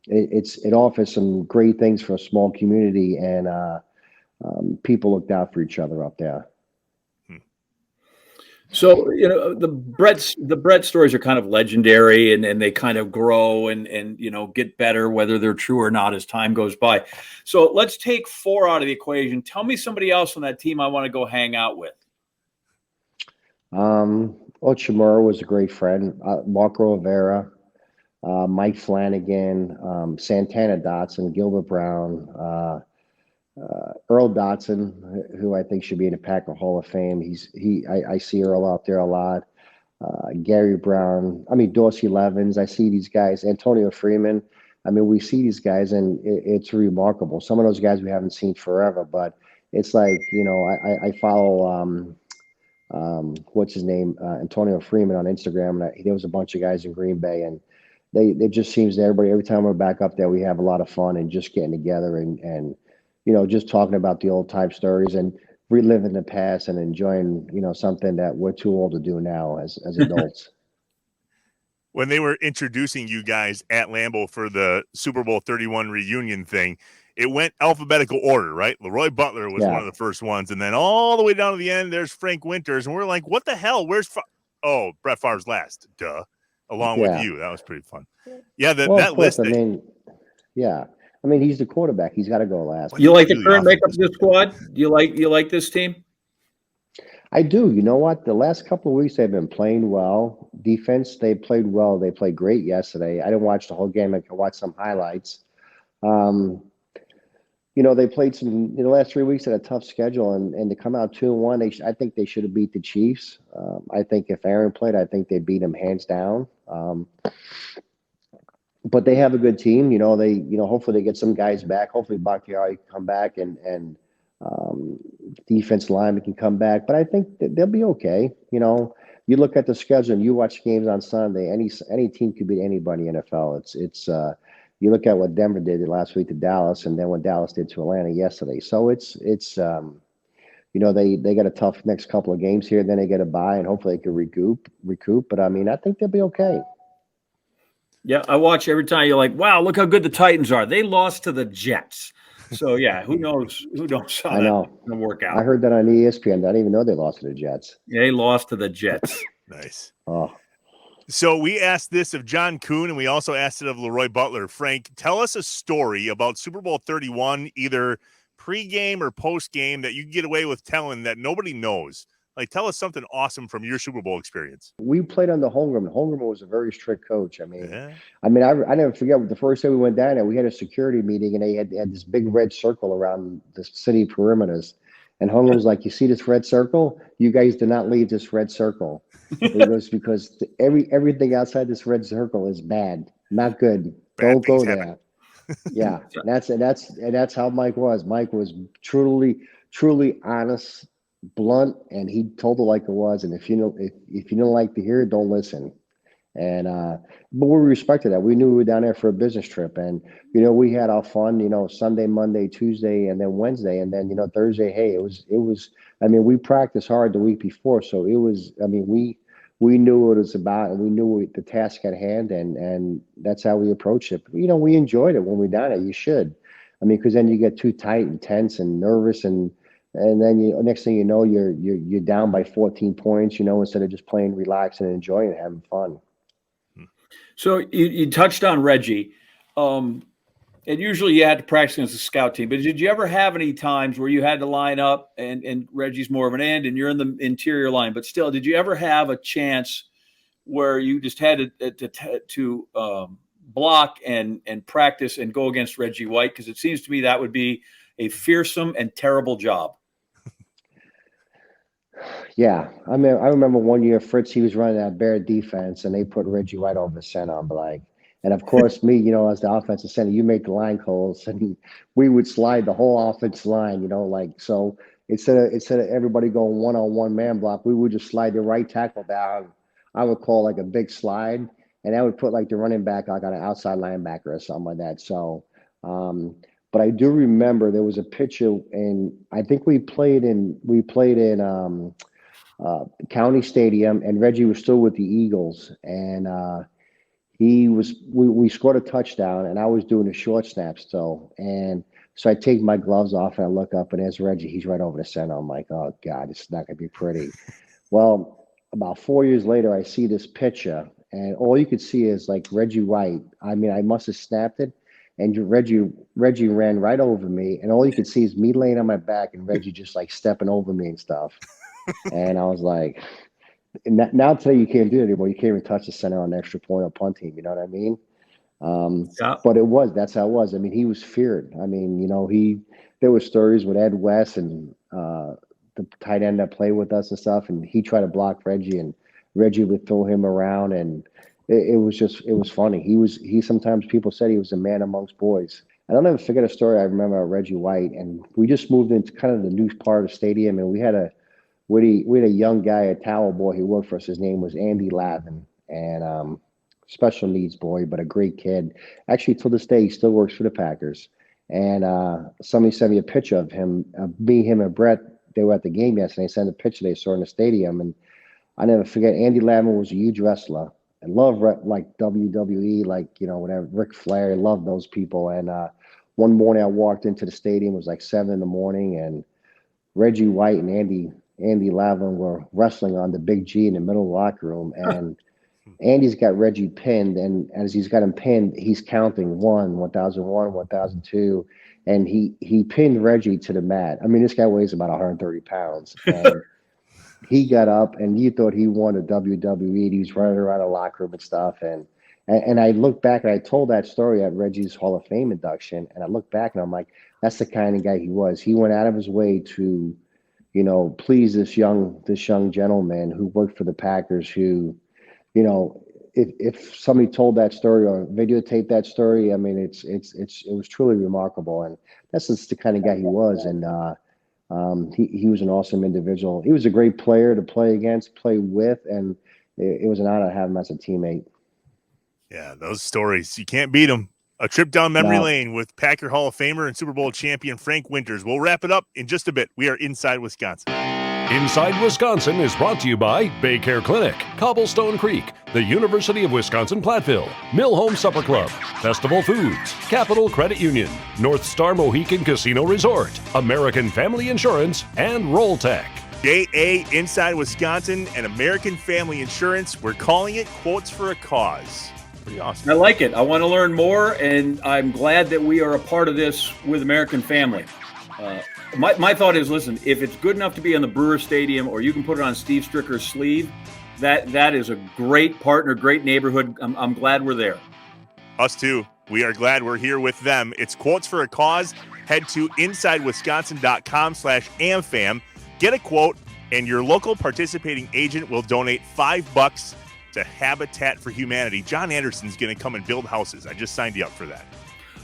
it offers some great things for a small community, and people looked out for each other up there. So, the Brett stories are kind of legendary and they kind of grow and get better, whether they're true or not as time goes by. So let's take 4 out of the equation. Tell me somebody else on that team I want to go hang out with. Chimura was a great friend. Marco Rivera, Mike Flanagan, Santana Dotson, Gilbert Brown, Earl Dotson, who I think should be in the Packer Hall of Fame. I see Earl out there a lot. Gary Brown. I mean, Dorsey Levens. I see these guys. Antonio Freeman. I mean, we see these guys, and it's remarkable. Some of those guys we haven't seen forever, but it's like I follow what's his name, Antonio Freeman on Instagram, and there was a bunch of guys in Green Bay, and it just seems that every time we're back up there, we have a lot of fun and just getting together and just talking about the old time stories and reliving the past and enjoying, something that we're too old to do now as adults. When they were introducing you guys at Lambeau for the Super Bowl 31 reunion thing, it went alphabetical order, right? Leroy Butler was one of the first ones, and then all the way down to the end, there's Frank Winters, and we're like, what the hell? Where's Brett Favre's last? Duh. Along with you. That was pretty fun. Yeah, that list. I mean, yeah. I mean, he's the quarterback. He's got to go last. You like the current makeup of the squad? You like this team? I do. You know what? The last couple of weeks they've been playing well. Defense, they played well. They played great yesterday. I didn't watch the whole game. I watched some highlights. Um, they played some in the last 3 weeks at a tough schedule, and to come out 2-1, I think they should have beat the Chiefs. I think if Aaron played, I think they beat him hands down. But they have a good team. Hopefully they get some guys back. Hopefully Bakhtiari can come back and defense lineman can come back. But I think that they'll be okay. You look at the schedule and you watch games on Sunday. Any team could beat anybody in the NFL. It's you look at what Denver did last week to Dallas, and then what Dallas did to Atlanta yesterday. So it's they got a tough next couple of games here. Then they get a bye, and hopefully they can recoup. But I mean, I think they'll be okay. Yeah, I watch every time. You're like, wow, look how good the Titans are. They lost to the Jets. So yeah, who knows? Who knows how that's going to work out? I heard that on ESPN. I didn't even know they lost to the Jets. They lost to the Jets. Nice. Oh. So we asked this of John Kuhn, and we also asked it of Leroy Butler. Frank, tell us a story about Super Bowl 31, either pregame or postgame, that you can get away with telling that nobody knows. Like, tell us something awesome from your Super Bowl experience. We played under Holmgren. Holmgren was a very strict coach. I never forget the first day we went down there. We had a security meeting, and they had this big red circle around the city perimeters. And Holmgren was like, "You see this red circle? You guys do not leave this red circle." It was because everything outside this red circle is bad, not good. Don't go there. Yeah, and that's how Mike was. Mike was truly honest, blunt, and he told it like it was. And if you don't like to hear it, don't listen. And but we respected that. We knew we were down there for a business trip, and we had our fun. Sunday, Monday, Tuesday, and then Wednesday, and then Thursday. Hey, it was. I mean, we practiced hard the week before, so it was. I mean, we knew what it was about, and we knew the task at hand, and that's how we approached it. But, we enjoyed it when we were down there. You should. I mean, because then you get too tight and tense and nervous, and then next thing you know, you're down by 14 points. Instead of just playing, relaxing, and enjoying it, having fun. So you touched on Reggie, and usually you had to practice against the scout team. But did you ever have any times where you had to line up and Reggie's more of an end and you're in the interior line? But still, did you ever have a chance where you just had to block and practice and go against Reggie White? Because it seems to me that would be a fearsome and terrible job. Yeah, I remember one year Fritz, he was running that bear defense, and they put Reggie White over the center. I'm like, and of course me, as the offensive center, you make the line calls, and we would slide the whole offense line, so instead of everybody going one-on-one man block, we would just slide the right tackle down. I would call like a big slide, and I would put like the running back like on an outside linebacker or something like that. So, but I do remember there was a picture, and I think we played in County Stadium, and Reggie was still with the Eagles, and we scored a touchdown, and I was doing a short snap still, and so I take my gloves off and I look up, and there's Reggie. He's right over the center. I'm like, oh God, it's not gonna be pretty. Well, about 4 years later, I see this picture, and all you could see is like Reggie White. I mean, I must have snapped it, and Reggie ran right over me, and all you could see is me laying on my back and Reggie just like stepping over me and stuff. And I was like, now today you can't do it anymore. You can't even touch the center on an extra point or punt team. You know what I mean? Yeah. But that's how it was. I mean, he was feared. I mean, there were stories with Ed West and the tight end that played with us and stuff, and he tried to block Reggie, and Reggie would throw him around, and it was funny. He sometimes people said he was a man amongst boys. I don't ever forget a story I remember about Reggie White, and we just moved into kind of the new part of the stadium, and we had a young guy, a towel boy who worked for us. His name was Andy Lavin, and special needs boy, but a great kid. Actually, till this day, he still works for the Packers. And somebody sent me a picture of him, me, him, and Brett. They were at the game yesterday. They sent a picture they saw in the stadium, and I never forget. Andy Lavin was a huge wrestler. I love like WWE, like whatever, Ric Flair. I love those people. And one morning I walked into the stadium. It was like 7 a.m, and Reggie White and Andy Lavin were wrestling on the Big G in the middle of the locker room, and Andy's got Reggie pinned, and as he's got him pinned, he's counting 1001, 1002, and he pinned Reggie to the mat. I mean, this guy weighs about 130 pounds, and he got up and you thought he won a WWE. He was running around the locker room and stuff. And I look back and I told that story at Reggie's Hall of Fame induction. And I look back and I'm like, that's the kind of guy he was. He went out of his way to, please this young gentleman who worked for the Packers, who, if somebody told that story or videotaped that story, I mean, it was truly remarkable. And that's just the kind of guy he was. And he was an awesome individual. He was a great player to play against, play with, and it was an honor to have him as a teammate. Yeah, those stories, you can't beat them. A trip down memory No. lane with Packer Hall of Famer and Super Bowl champion Frank Winters. We'll wrap it up in just a bit. We are Inside Wisconsin. Inside Wisconsin is brought to you by Baycare Clinic, Cobblestone Creek, the University of Wisconsin-Platteville, Mill Home Supper Club, Festival Foods, Capital Credit Union, North Star Mohican Casino Resort, American Family Insurance, and Roll Tech. JA Inside Wisconsin and American Family Insurance. We're calling it Quotes for a Cause. Pretty awesome. I like it. I want to learn more, and I'm glad that we are a part of this with American Family. My thought is, listen, if it's good enough to be on the Brewer Stadium or you can put it on Steve Stricker's sleeve, that is a great partner, great neighborhood. I'm glad we're there. Us too. We are glad we're here with them. It's Quotes for a Cause. Head to InsideWisconsin.com/AmFam. Get a quote, and your local participating agent will donate $5 to Habitat for Humanity. John Anderson's going to come and build houses. I just signed you up for that.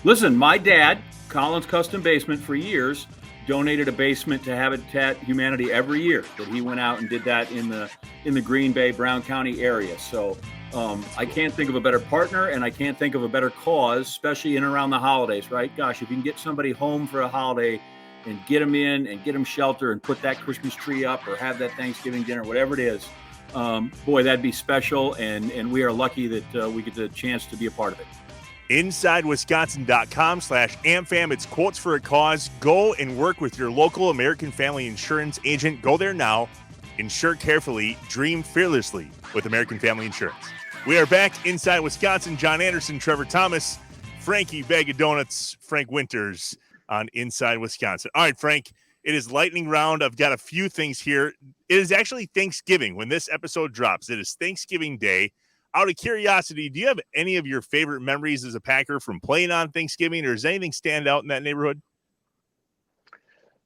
Listen, my dad, Collins Custom Basement, for years, donated a basement to Habitat Humanity every year. That he went out and did that in the Green Bay, Brown County area. So I can't think of a better partner, and I can't think of a better cause, especially in and around the holidays, right? Gosh, if you can get somebody home for a holiday and get them in and get them shelter and put that Christmas tree up or have that Thanksgiving dinner, whatever it is, boy, that'd be special. And we are lucky that we get the chance to be a part of it. InsideWisconsin.com/AmFam. It's Quotes for a Cause. Go and work with your local American Family Insurance agent. Go there now. Insure carefully. Dream fearlessly with American Family Insurance. We are back inside Wisconsin. John Anderson, Trevor Thomas, Frankie, Baggadonuts, Frank Winters on Inside Wisconsin. All right, Frank, it is lightning round. I've got a few things here. It is actually Thanksgiving when this episode drops. It is Thanksgiving Day. Out of curiosity, do you have any of your favorite memories as a Packer from playing on Thanksgiving, or does anything stand out in that neighborhood?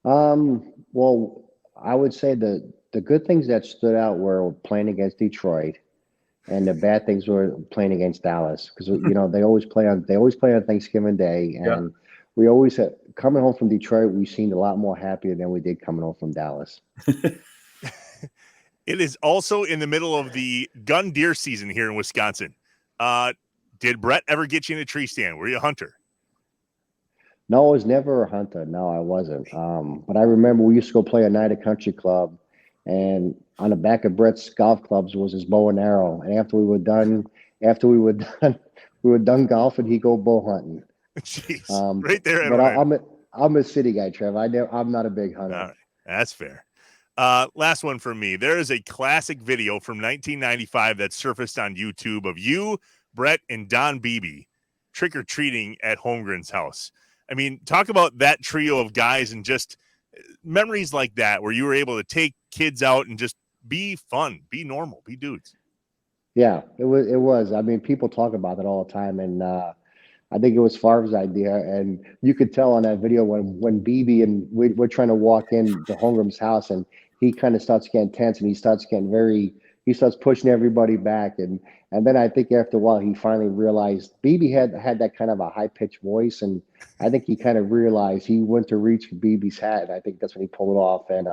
Well, I would say the good things that stood out were playing against Detroit, and the bad things were playing against Dallas, because they always play on Thanksgiving Day, and we always coming home from Detroit, we seemed a lot more happier than we did coming home from Dallas. It is also in the middle of the gun deer season here in Wisconsin. Did Brett ever get you in a tree stand? Were you a hunter? No, I was never a hunter. No, I wasn't. But I remember we used to go play a night at country club, and on the back of Brett's golf clubs was his bow and arrow. And after we were done golfing, he'd go bow hunting. Jeez, right there. But I'm a city guy, Trev. I'm not a big hunter. All right, that's fair. Last one from me. There is a classic video from 1995 that surfaced on YouTube of you, Brett, and Don Beebe trick-or-treating at Holmgren's house. I mean, talk about that trio of guys and just memories like that where you were able to take kids out and just be fun, be normal, be dudes. Yeah, it was. I mean, people talk about it all the time, and I think it was Favre's idea, and you could tell on that video when Beebe and we're trying to walk in the Holmgren's house, and he kind of starts getting tense, and he starts pushing everybody back, and then I think after a while he finally realized Beebe had that kind of a high pitched voice, and I think he kind of realized he went to reach for Beebe's hat, and I think that's when he pulled it off, and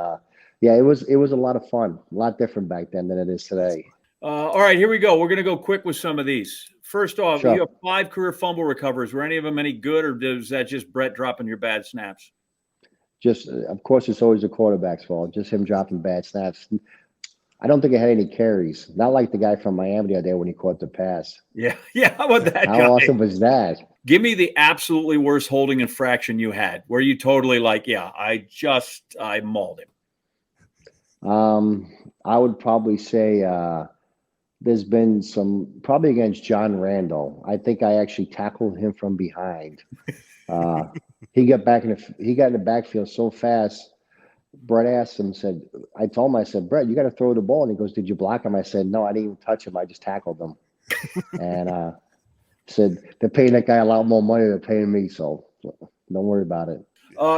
yeah, it was a lot of fun, a lot different back then than it is today. All right, here we go. We're going to go quick with some of these. First off, Sure. You have 5 career fumble recovers. Were any of them any good, or is that just Brett dropping your bad snaps? Just, of course, it's always the quarterback's fault. Just him dropping bad snaps. I don't think it had any carries. Not like the guy from Miami the other day when he caught the pass. Yeah. How about that guy? How awesome was that? Give me the absolutely worst holding infraction you had, where you totally I mauled him. I would probably say there's been some, probably against John Randall. I think I actually tackled him from behind. He got in the backfield so fast. Brett asked him, said, I told him, I said, Brett, you got to throw the ball. And he goes, did you block him? I said, no, I didn't even touch him. I just tackled him. And said, they're paying that guy a lot more money than paying me. So don't worry about it.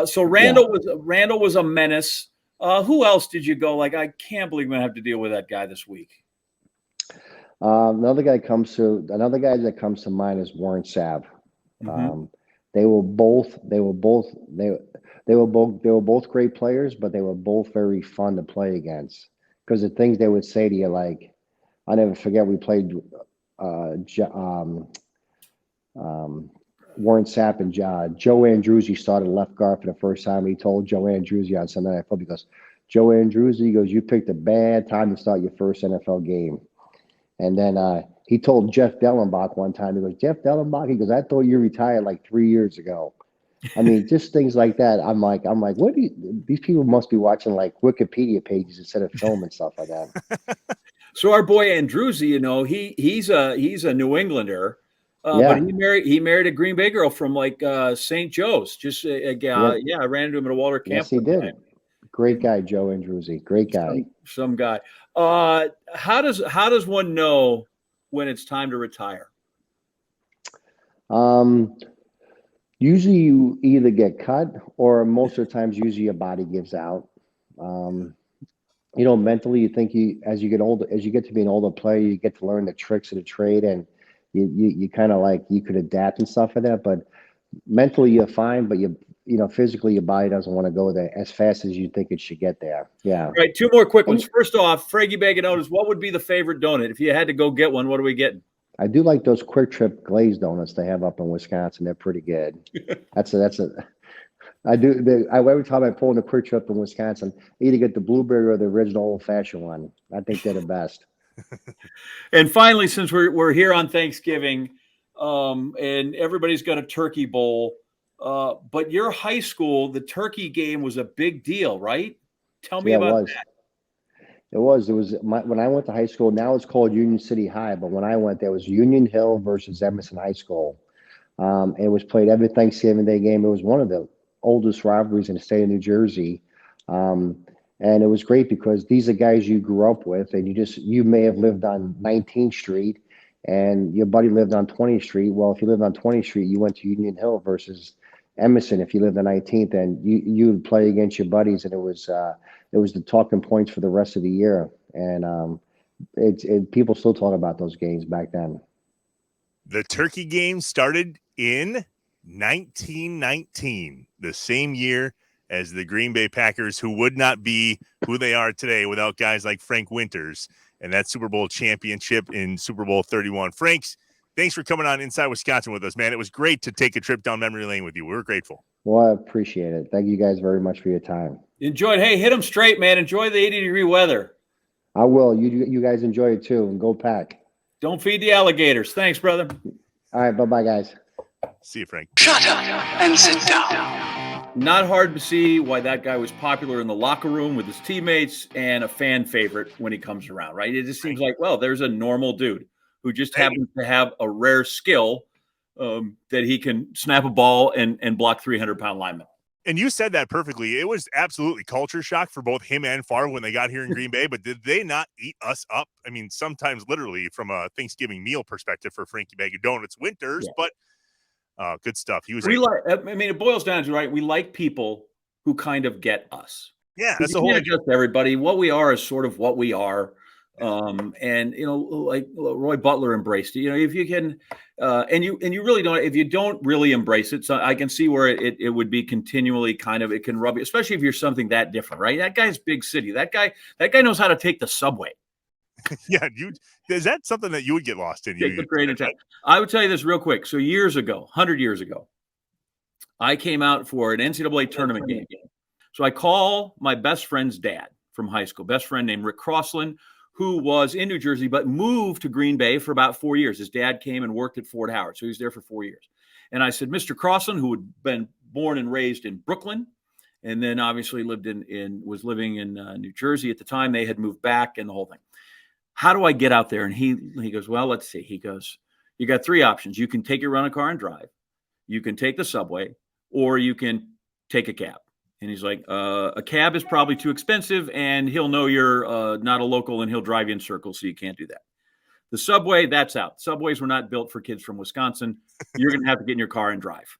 So Randall was a menace. Who else did you go? Like, I can't believe I'm going to have to deal with that guy this week. Another guy that comes to mind is Warren Sapp. They were both great players, but they were both very fun to play against because the things they would say to you, like, I'll never forget, we played Warren Sapp and Joe Andruzzi started left guard for the first time. He told Joe Andruzzi on Sunday Night Football, he goes, Joe Andruzzi, he goes, you picked a bad time to start your first NFL game. And then he told Jeff Dellenbach one time, he goes, Jeff Dellenbach, he goes, I thought you retired like 3 years ago. I mean, just things like that. I'm like, what these people must be watching like Wikipedia pages instead of film and stuff like that. So our boy Andruzzi, you know, he's a New Englander, but he married a Green Bay girl from like St. Joe's. Just I ran into him at a Walter camp. Yes, he did. Great guy, Joe Andruzzi. Great guy. Some guy. How does one know when it's time to retire? Usually you either get cut or most of the times usually your body gives out. Mentally you think as you get older, as you get to be an older player, you get to learn the tricks of the trade and you kind of like you could adapt and stuff like that. But mentally you're fine, but physically your body doesn't want to go there as fast as you think it should get there. Yeah. All right, two more quick ones. First off, Frankie Baggadonuts, what would be the favorite donut? If you had to go get one, what are we getting? I do like those Quick Trip glazed donuts they have up in Wisconsin. They're pretty good. Every time I pull in the Quick Trip in Wisconsin, I either get the blueberry or the original old fashioned one. I think they're the best. And finally, since we're here on Thanksgiving, and everybody's got a turkey bowl, but your high school, the turkey game was a big deal, right? Tell me about that. It was when I went to high school. Now it's called Union City High, but when I went, there was Union Hill versus Emerson High School. It was played every Thanksgiving Day game. It was one of the oldest rivalries in the state of New Jersey, and it was great because these are guys you grew up with, and you may have lived on 19th Street, and your buddy lived on 20th Street. Well, if you lived on 20th Street, you went to Union Hill versus Emerson. If you lived on 19th, and you would play against your buddies, and it was the talking points for the rest of the year. And people still talk about those games back then. The turkey game started in 1919, the same year as the Green Bay Packers, who would not be who they are today without guys like Frank Winters and that Super Bowl championship in Super Bowl 31. Franks, thanks for coming on Inside Wisconsin with us, man. It was great to take a trip down memory lane with you. We're grateful. Well, I appreciate it. Thank you guys very much for your time. Enjoy it. Hey, hit them straight, man. Enjoy the 80-degree weather. I will. You guys enjoy it too, and go Pack. Don't feed the alligators. Thanks, brother. All right, bye-bye, guys. See you, Frank. Shut up and sit down. Not hard to see why that guy was popular in the locker room with his teammates and a fan favorite when he comes around, right? It just seems like, well, there's a normal dude who just happens to have a rare skill that he can snap a ball and block 300-pound linemen. And you said that perfectly. It was absolutely culture shock for both him and Favre when they got here in Green Bay. But did they not eat us up? I mean, sometimes literally from a Thanksgiving meal perspective for Frankie Baggadonuts Winters, but good stuff. He was. It boils down to, right, we like people who kind of get us. Yeah, that's the whole idea. Just everybody. What we are is sort of what we are. And like Roy Butler embraced it. If you can, and you really don't. If you don't really embrace it, so I can see where it would be continually kind of, it can rub you, especially if you're something that different, right? That guy's big city. That guy knows how to take the subway. Yeah, is that something that you would get lost in? Take the train and I would tell you this real quick. So 100 years ago, I came out for an NCAA tournament game. So I call my best friend's dad from high school, best friend named Rick Crossland, who was in New Jersey, but moved to Green Bay for about 4 years. His dad came and worked at Fort Howard. So he was there for 4 years. And I said, Mr. Crossland, who had been born and raised in Brooklyn, and then obviously was living in New Jersey at the time. They had moved back and the whole thing. How do I get out there? And he goes, well, let's see. He goes, you got three options. You can take your rental car and drive. You can take the subway, or you can take a cab. And he's like, a cab is probably too expensive, and he'll know you're not a local, and he'll drive you in circles, so you can't do that. The subway, that's out. Subways were not built for kids from Wisconsin. You're going to have to get in your car and drive.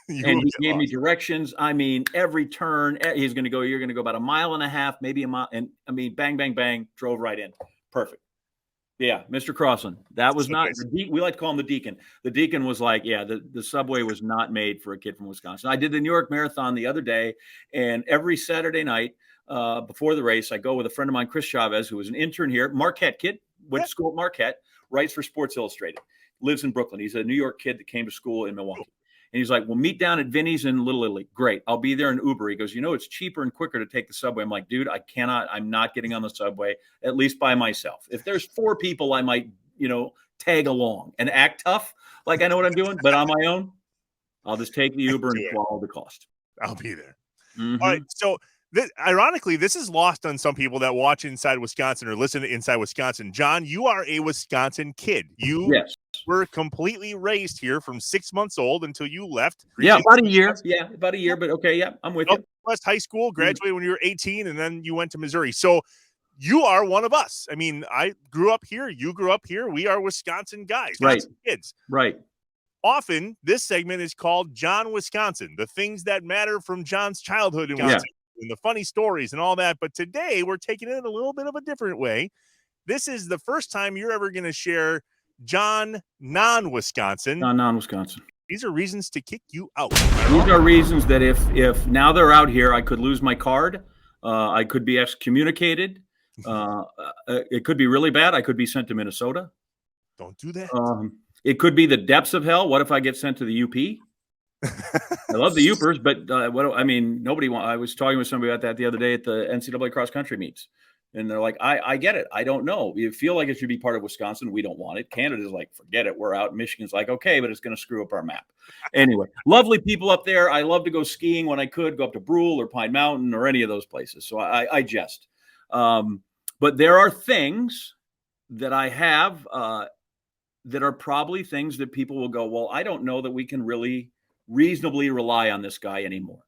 And he gave me directions. I mean, every turn, you're going to go about 1.5 miles, maybe a mile. And I mean, bang, bang, bang, drove right in. Perfect. Yeah, Mr. Crossland. That was not, we like to call him the deacon. The deacon was like, yeah, the subway was not made for a kid from Wisconsin. I did the New York Marathon the other day, and every Saturday night before the race, I go with a friend of mine, Chris Chavez, who was an intern here, Marquette kid, went to school at Marquette, writes for Sports Illustrated, lives in Brooklyn. He's a New York kid that came to school in Milwaukee. And he's like, we'll meet down at Vinny's in Little Italy. Great. I'll be there in Uber. He goes, it's cheaper and quicker to take the subway. I'm like, dude, I'm not getting on the subway, at least by myself. If there's 4 people, I might, tag along and act tough, like I know what I'm doing. But on my own, I'll just take the Uber and swallow the cost. I'll be there. Mm-hmm. All right. So ironically, this is lost on some people that watch Inside Wisconsin or listen to Inside Wisconsin. John, you are a Wisconsin kid. Yes. Were completely raised here from 6 months old until you left. Yeah, about a year. Yeah, about a year. But okay, yeah, I'm with you. West High School, graduated when you were 18, and then you went to Missouri. So you are one of us. I mean, I grew up here. You grew up here. We are Wisconsin guys, Wisconsin kids. Right. Often, this segment is called John Wisconsin, the things that matter from John's childhood in Wisconsin, and the funny stories and all that. But today, we're taking it a little bit of a different way. This is the first time you're ever going to share John non-Wisconsin. Non-Wisconsin. These are reasons to kick you out. These are reasons that if now they're out here, I could lose my card. I could be excommunicated. It could be really bad. I could be sent to Minnesota. Don't do that. It could be the depths of hell. What if I get sent to the UP? I love the Upers, but nobody wants. I was talking with somebody about that the other day at the NCAA cross country meets. And they're like, I get it. I don't know. You feel like it should be part of Wisconsin. We don't want it. Canada's like, forget it. We're out. Michigan's like, okay, but it's going to screw up our map. Anyway, lovely people up there. I love to go skiing when I could, go up to Brule or Pine Mountain or any of those places. So I jest. But there are things that I have that are probably things that people will go, well, I don't know that we can really reasonably rely on this guy anymore.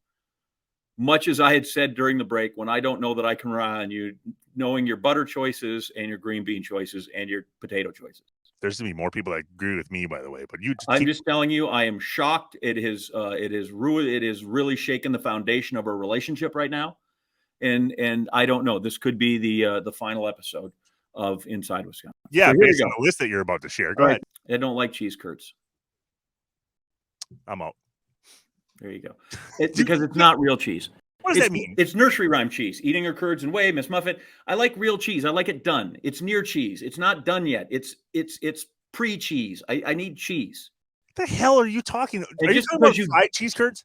Much as I had said during the break, when I don't know that I can rely on you, knowing your butter choices and your green bean choices and your potato choices. There's going to be more people that agree with me, by the way. But I'm just telling you, I am shocked. It is ruined. It is really shaken the foundation of our relationship right now. And I don't know. This could be the final episode of Inside Wisconsin. Yeah, so based on the list that you're about to share. Go ahead. I don't like cheese curds. I'm out. There you go. Because it's not real cheese. What does that mean? It's nursery rhyme cheese. Eating her curds and whey, Miss Muffet. I like real cheese. I like it done. It's near cheese. It's not done yet. It's pre-cheese. I need cheese. What the hell are you talking about? Are you talking about fried cheese curds?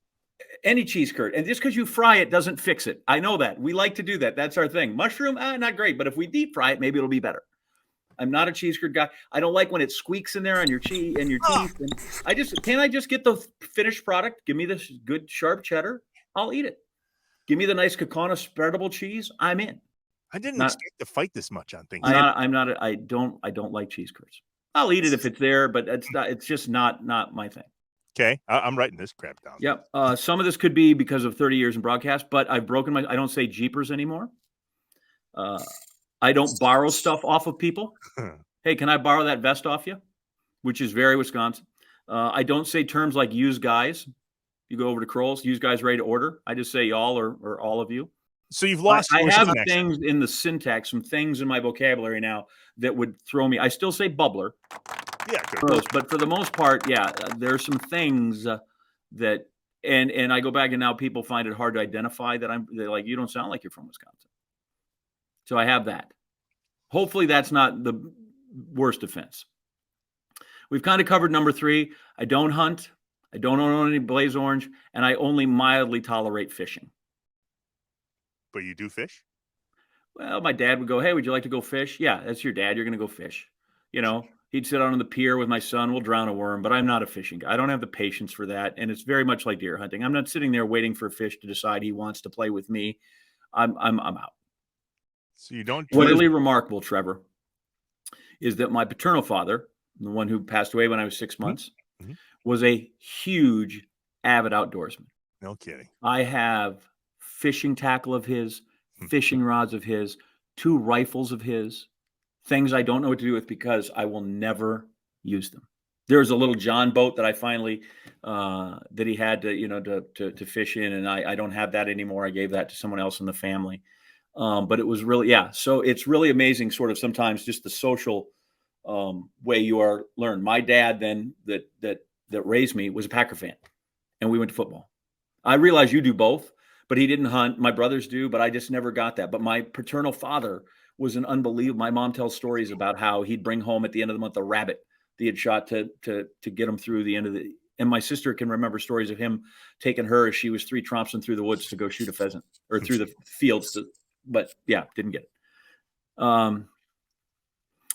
Any cheese curd. And just because you fry it doesn't fix it. I know that. We like to do that. That's our thing. Mushroom, not great. But if we deep fry it, maybe it'll be better. I'm not a cheese curd guy. I don't like when it squeaks in there on your cheese and your teeth. And can't I just get the finished product? Give me this good sharp cheddar. I'll eat it. Give me the nice Kakana spreadable cheese. I'm in. I didn't expect to fight this much on things. I don't like cheese curds. I'll eat it if it's there, but it's just not my thing. Okay. I'm writing this crap down. Yep. Some of this could be because of 30 years in broadcast, but I've broken I don't say jeepers anymore. I don't borrow stuff off of people. Hey, can I borrow that vest off you? Which is very Wisconsin. I don't say terms like use guys. You go over to Kroll's, use guys ready to order. I just say y'all or all of you. So you've lost. I have things in the syntax, some things in my vocabulary now that would throw me. I still say bubbler. Yeah. But for the most part, there's some things that, and I go back and now people find it hard to identify that they're like, you don't sound like you're from Wisconsin. So I have that. Hopefully that's not the worst offense. We've kind of covered number 3. I don't hunt. I don't own any Blaze Orange. And I only mildly tolerate fishing. But you do fish? Well, my dad would go, hey, would you like to go fish? Yeah, that's your dad. You're going to go fish. He'd sit out on the pier with my son. We'll drown a worm. But I'm not a fishing guy. I don't have the patience for that. And it's very much like deer hunting. I'm not sitting there waiting for a fish to decide he wants to play with me. I'm out. So you don't. What's really remarkable, Trevor, is that my paternal father, the one who passed away when I was 6 months, was a huge, avid outdoorsman. No kidding. I have fishing tackle of his, fishing rods of his, 2 rifles of his, things I don't know what to do with because I will never use them. There's a little John boat that I finally that he had to fish in, and I don't have that anymore. I gave that to someone else in the family. But it was really, so it's really amazing sort of sometimes just the social way you are learned. My dad then that raised me was a Packer fan, and we went to football. I realize you do both, but he didn't hunt. My brothers do, but I just never got that. But my paternal father was an unbelievable. My mom tells stories about how he'd bring home at the end of the month a rabbit that he had shot to get him through the end of the. And my sister can remember stories of him taking her as she was 3 trompsing through the woods to go shoot a pheasant or through the fields. But yeah, didn't get it.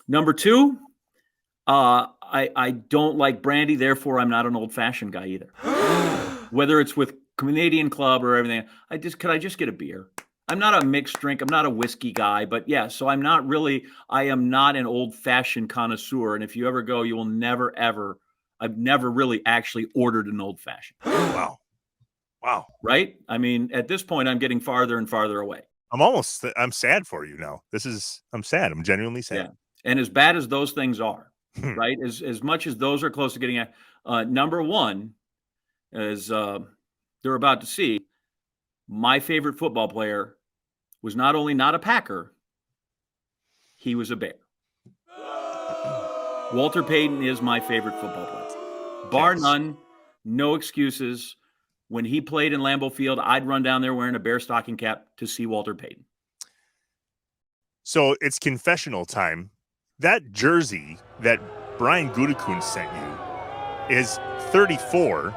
Number 2, I don't like brandy. Therefore, I'm not an old fashioned guy either. Whether it's with Canadian Club or everything, could I just get a beer? I'm not a mixed drink. I'm not a whiskey guy, but so I am not an old fashioned connoisseur. And if you ever go, you will never, ever, I've never really actually ordered an old fashioned. Wow. Right. I mean, at this point, I'm getting farther and farther away. I'm sad for you now. I'm sad. I'm genuinely sad. Yeah. And as bad as those things are, right. As much as those are close to getting at, number 1 is they're about to see my favorite football player was not only not a Packer, he was a Bear. Walter Payton is my favorite football player. Bar none, no excuses. When he played in Lambeau Field, I'd run down there wearing a Bear stocking cap to see Walter Payton. So it's confessional time. That jersey that Brian Gutekunst sent you is 34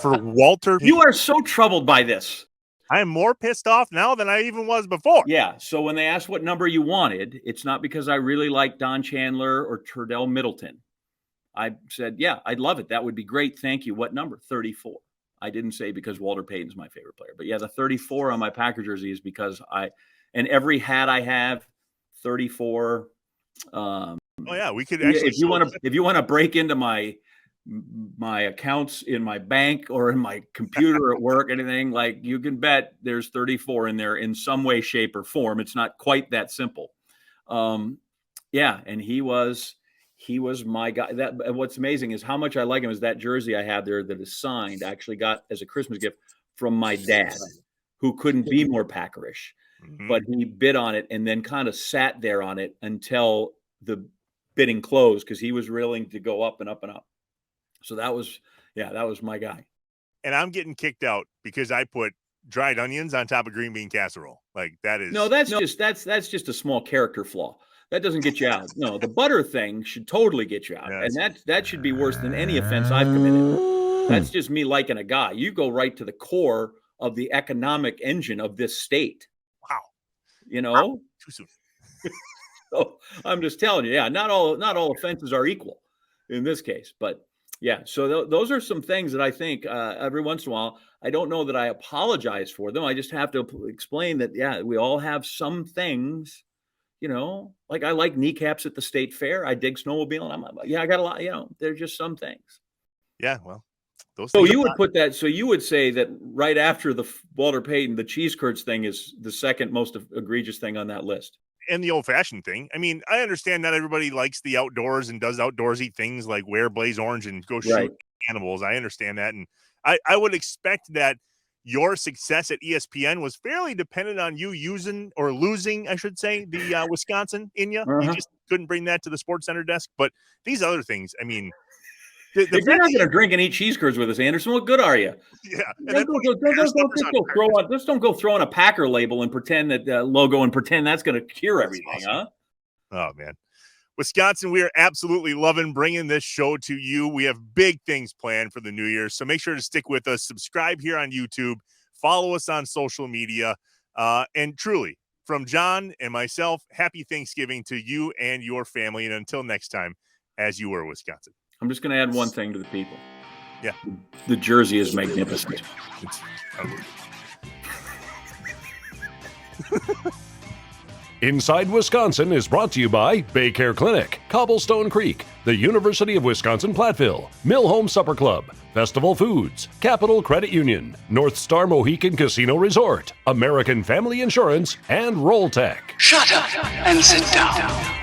for Walter Payton. You are so troubled by this. I am more pissed off now than I even was before. Yeah. So when they asked what number you wanted, it's not because I really like Don Chandler or Turdell Middleton. I said, yeah, I'd love it. That would be great. Thank you. What number? 34. I didn't say because Walter Payton's my favorite player. But yeah, the 34 on my Packer jersey is because and every hat I have, 34. We could actually. If you want to break into my accounts in my bank or in my computer at work, anything, like, you can bet there's 34 in there in some way, shape, or form. It's not quite that simple. And he was my guy. And what's amazing is how much I like him is that jersey I have there that is signed. I actually got as a Christmas gift from my dad, who couldn't be more Packerish, but he bid on it and then kind of sat there on it until the bidding closed because he was willing to go up and up and up. So that was my guy. And I'm getting kicked out because I put dried onions on top of green bean casserole. Like, that is that's just a small character flaw. That doesn't get you out. No, the butter thing should totally get you out. And that should be worse than any offense I've committed. That's just me liking a guy. You go right to the core of the economic engine of this state. Wow. Wow. Too soon. So I'm just telling you, not all offenses are equal in this case, but so those are some things that I think every once in a while, I don't know that I apologize for them. I just have to explain that, we all have some things, like I like kneecaps at the state fair. I dig snowmobiling. I got a lot, there's just some things. Yeah. Well, those so you would put that, so you would say that right after the Walter Payton, the cheese curds thing is the second most egregious thing on that list. And the old-fashioned thing. I mean, I understand not everybody likes the outdoors and does outdoorsy things like wear blaze orange and go shoot animals. I understand that. And I would expect that your success at ESPN was fairly dependent on you using or losing, I should say, the Wisconsin in you. You just couldn't bring that to the Sports Center desk. But these other things, I mean, if you're not going to drink and eat cheese curds with us, Anderson, what good are you? Yeah. Just don't go throwing a Packer label and pretend that logo and pretend that's going to cure everything, awesome. Huh? Oh, man. Wisconsin, we are absolutely loving bringing this show to you. We have big things planned for the new year, so make sure to stick with us. Subscribe here on YouTube. Follow us on social media. And truly, from John and myself, happy Thanksgiving to you and your family. And until next time, as you were, Wisconsin. I'm just going to add one thing to the people. Yeah. The jersey is magnificent. It's Inside Wisconsin is brought to you by Baycare Clinic, Cobblestone Creek, the University of Wisconsin Platteville, Mill Home Supper Club, Festival Foods, Capital Credit Union, North Star Mohican Casino Resort, American Family Insurance, and Roll Tech. Shut up and sit down.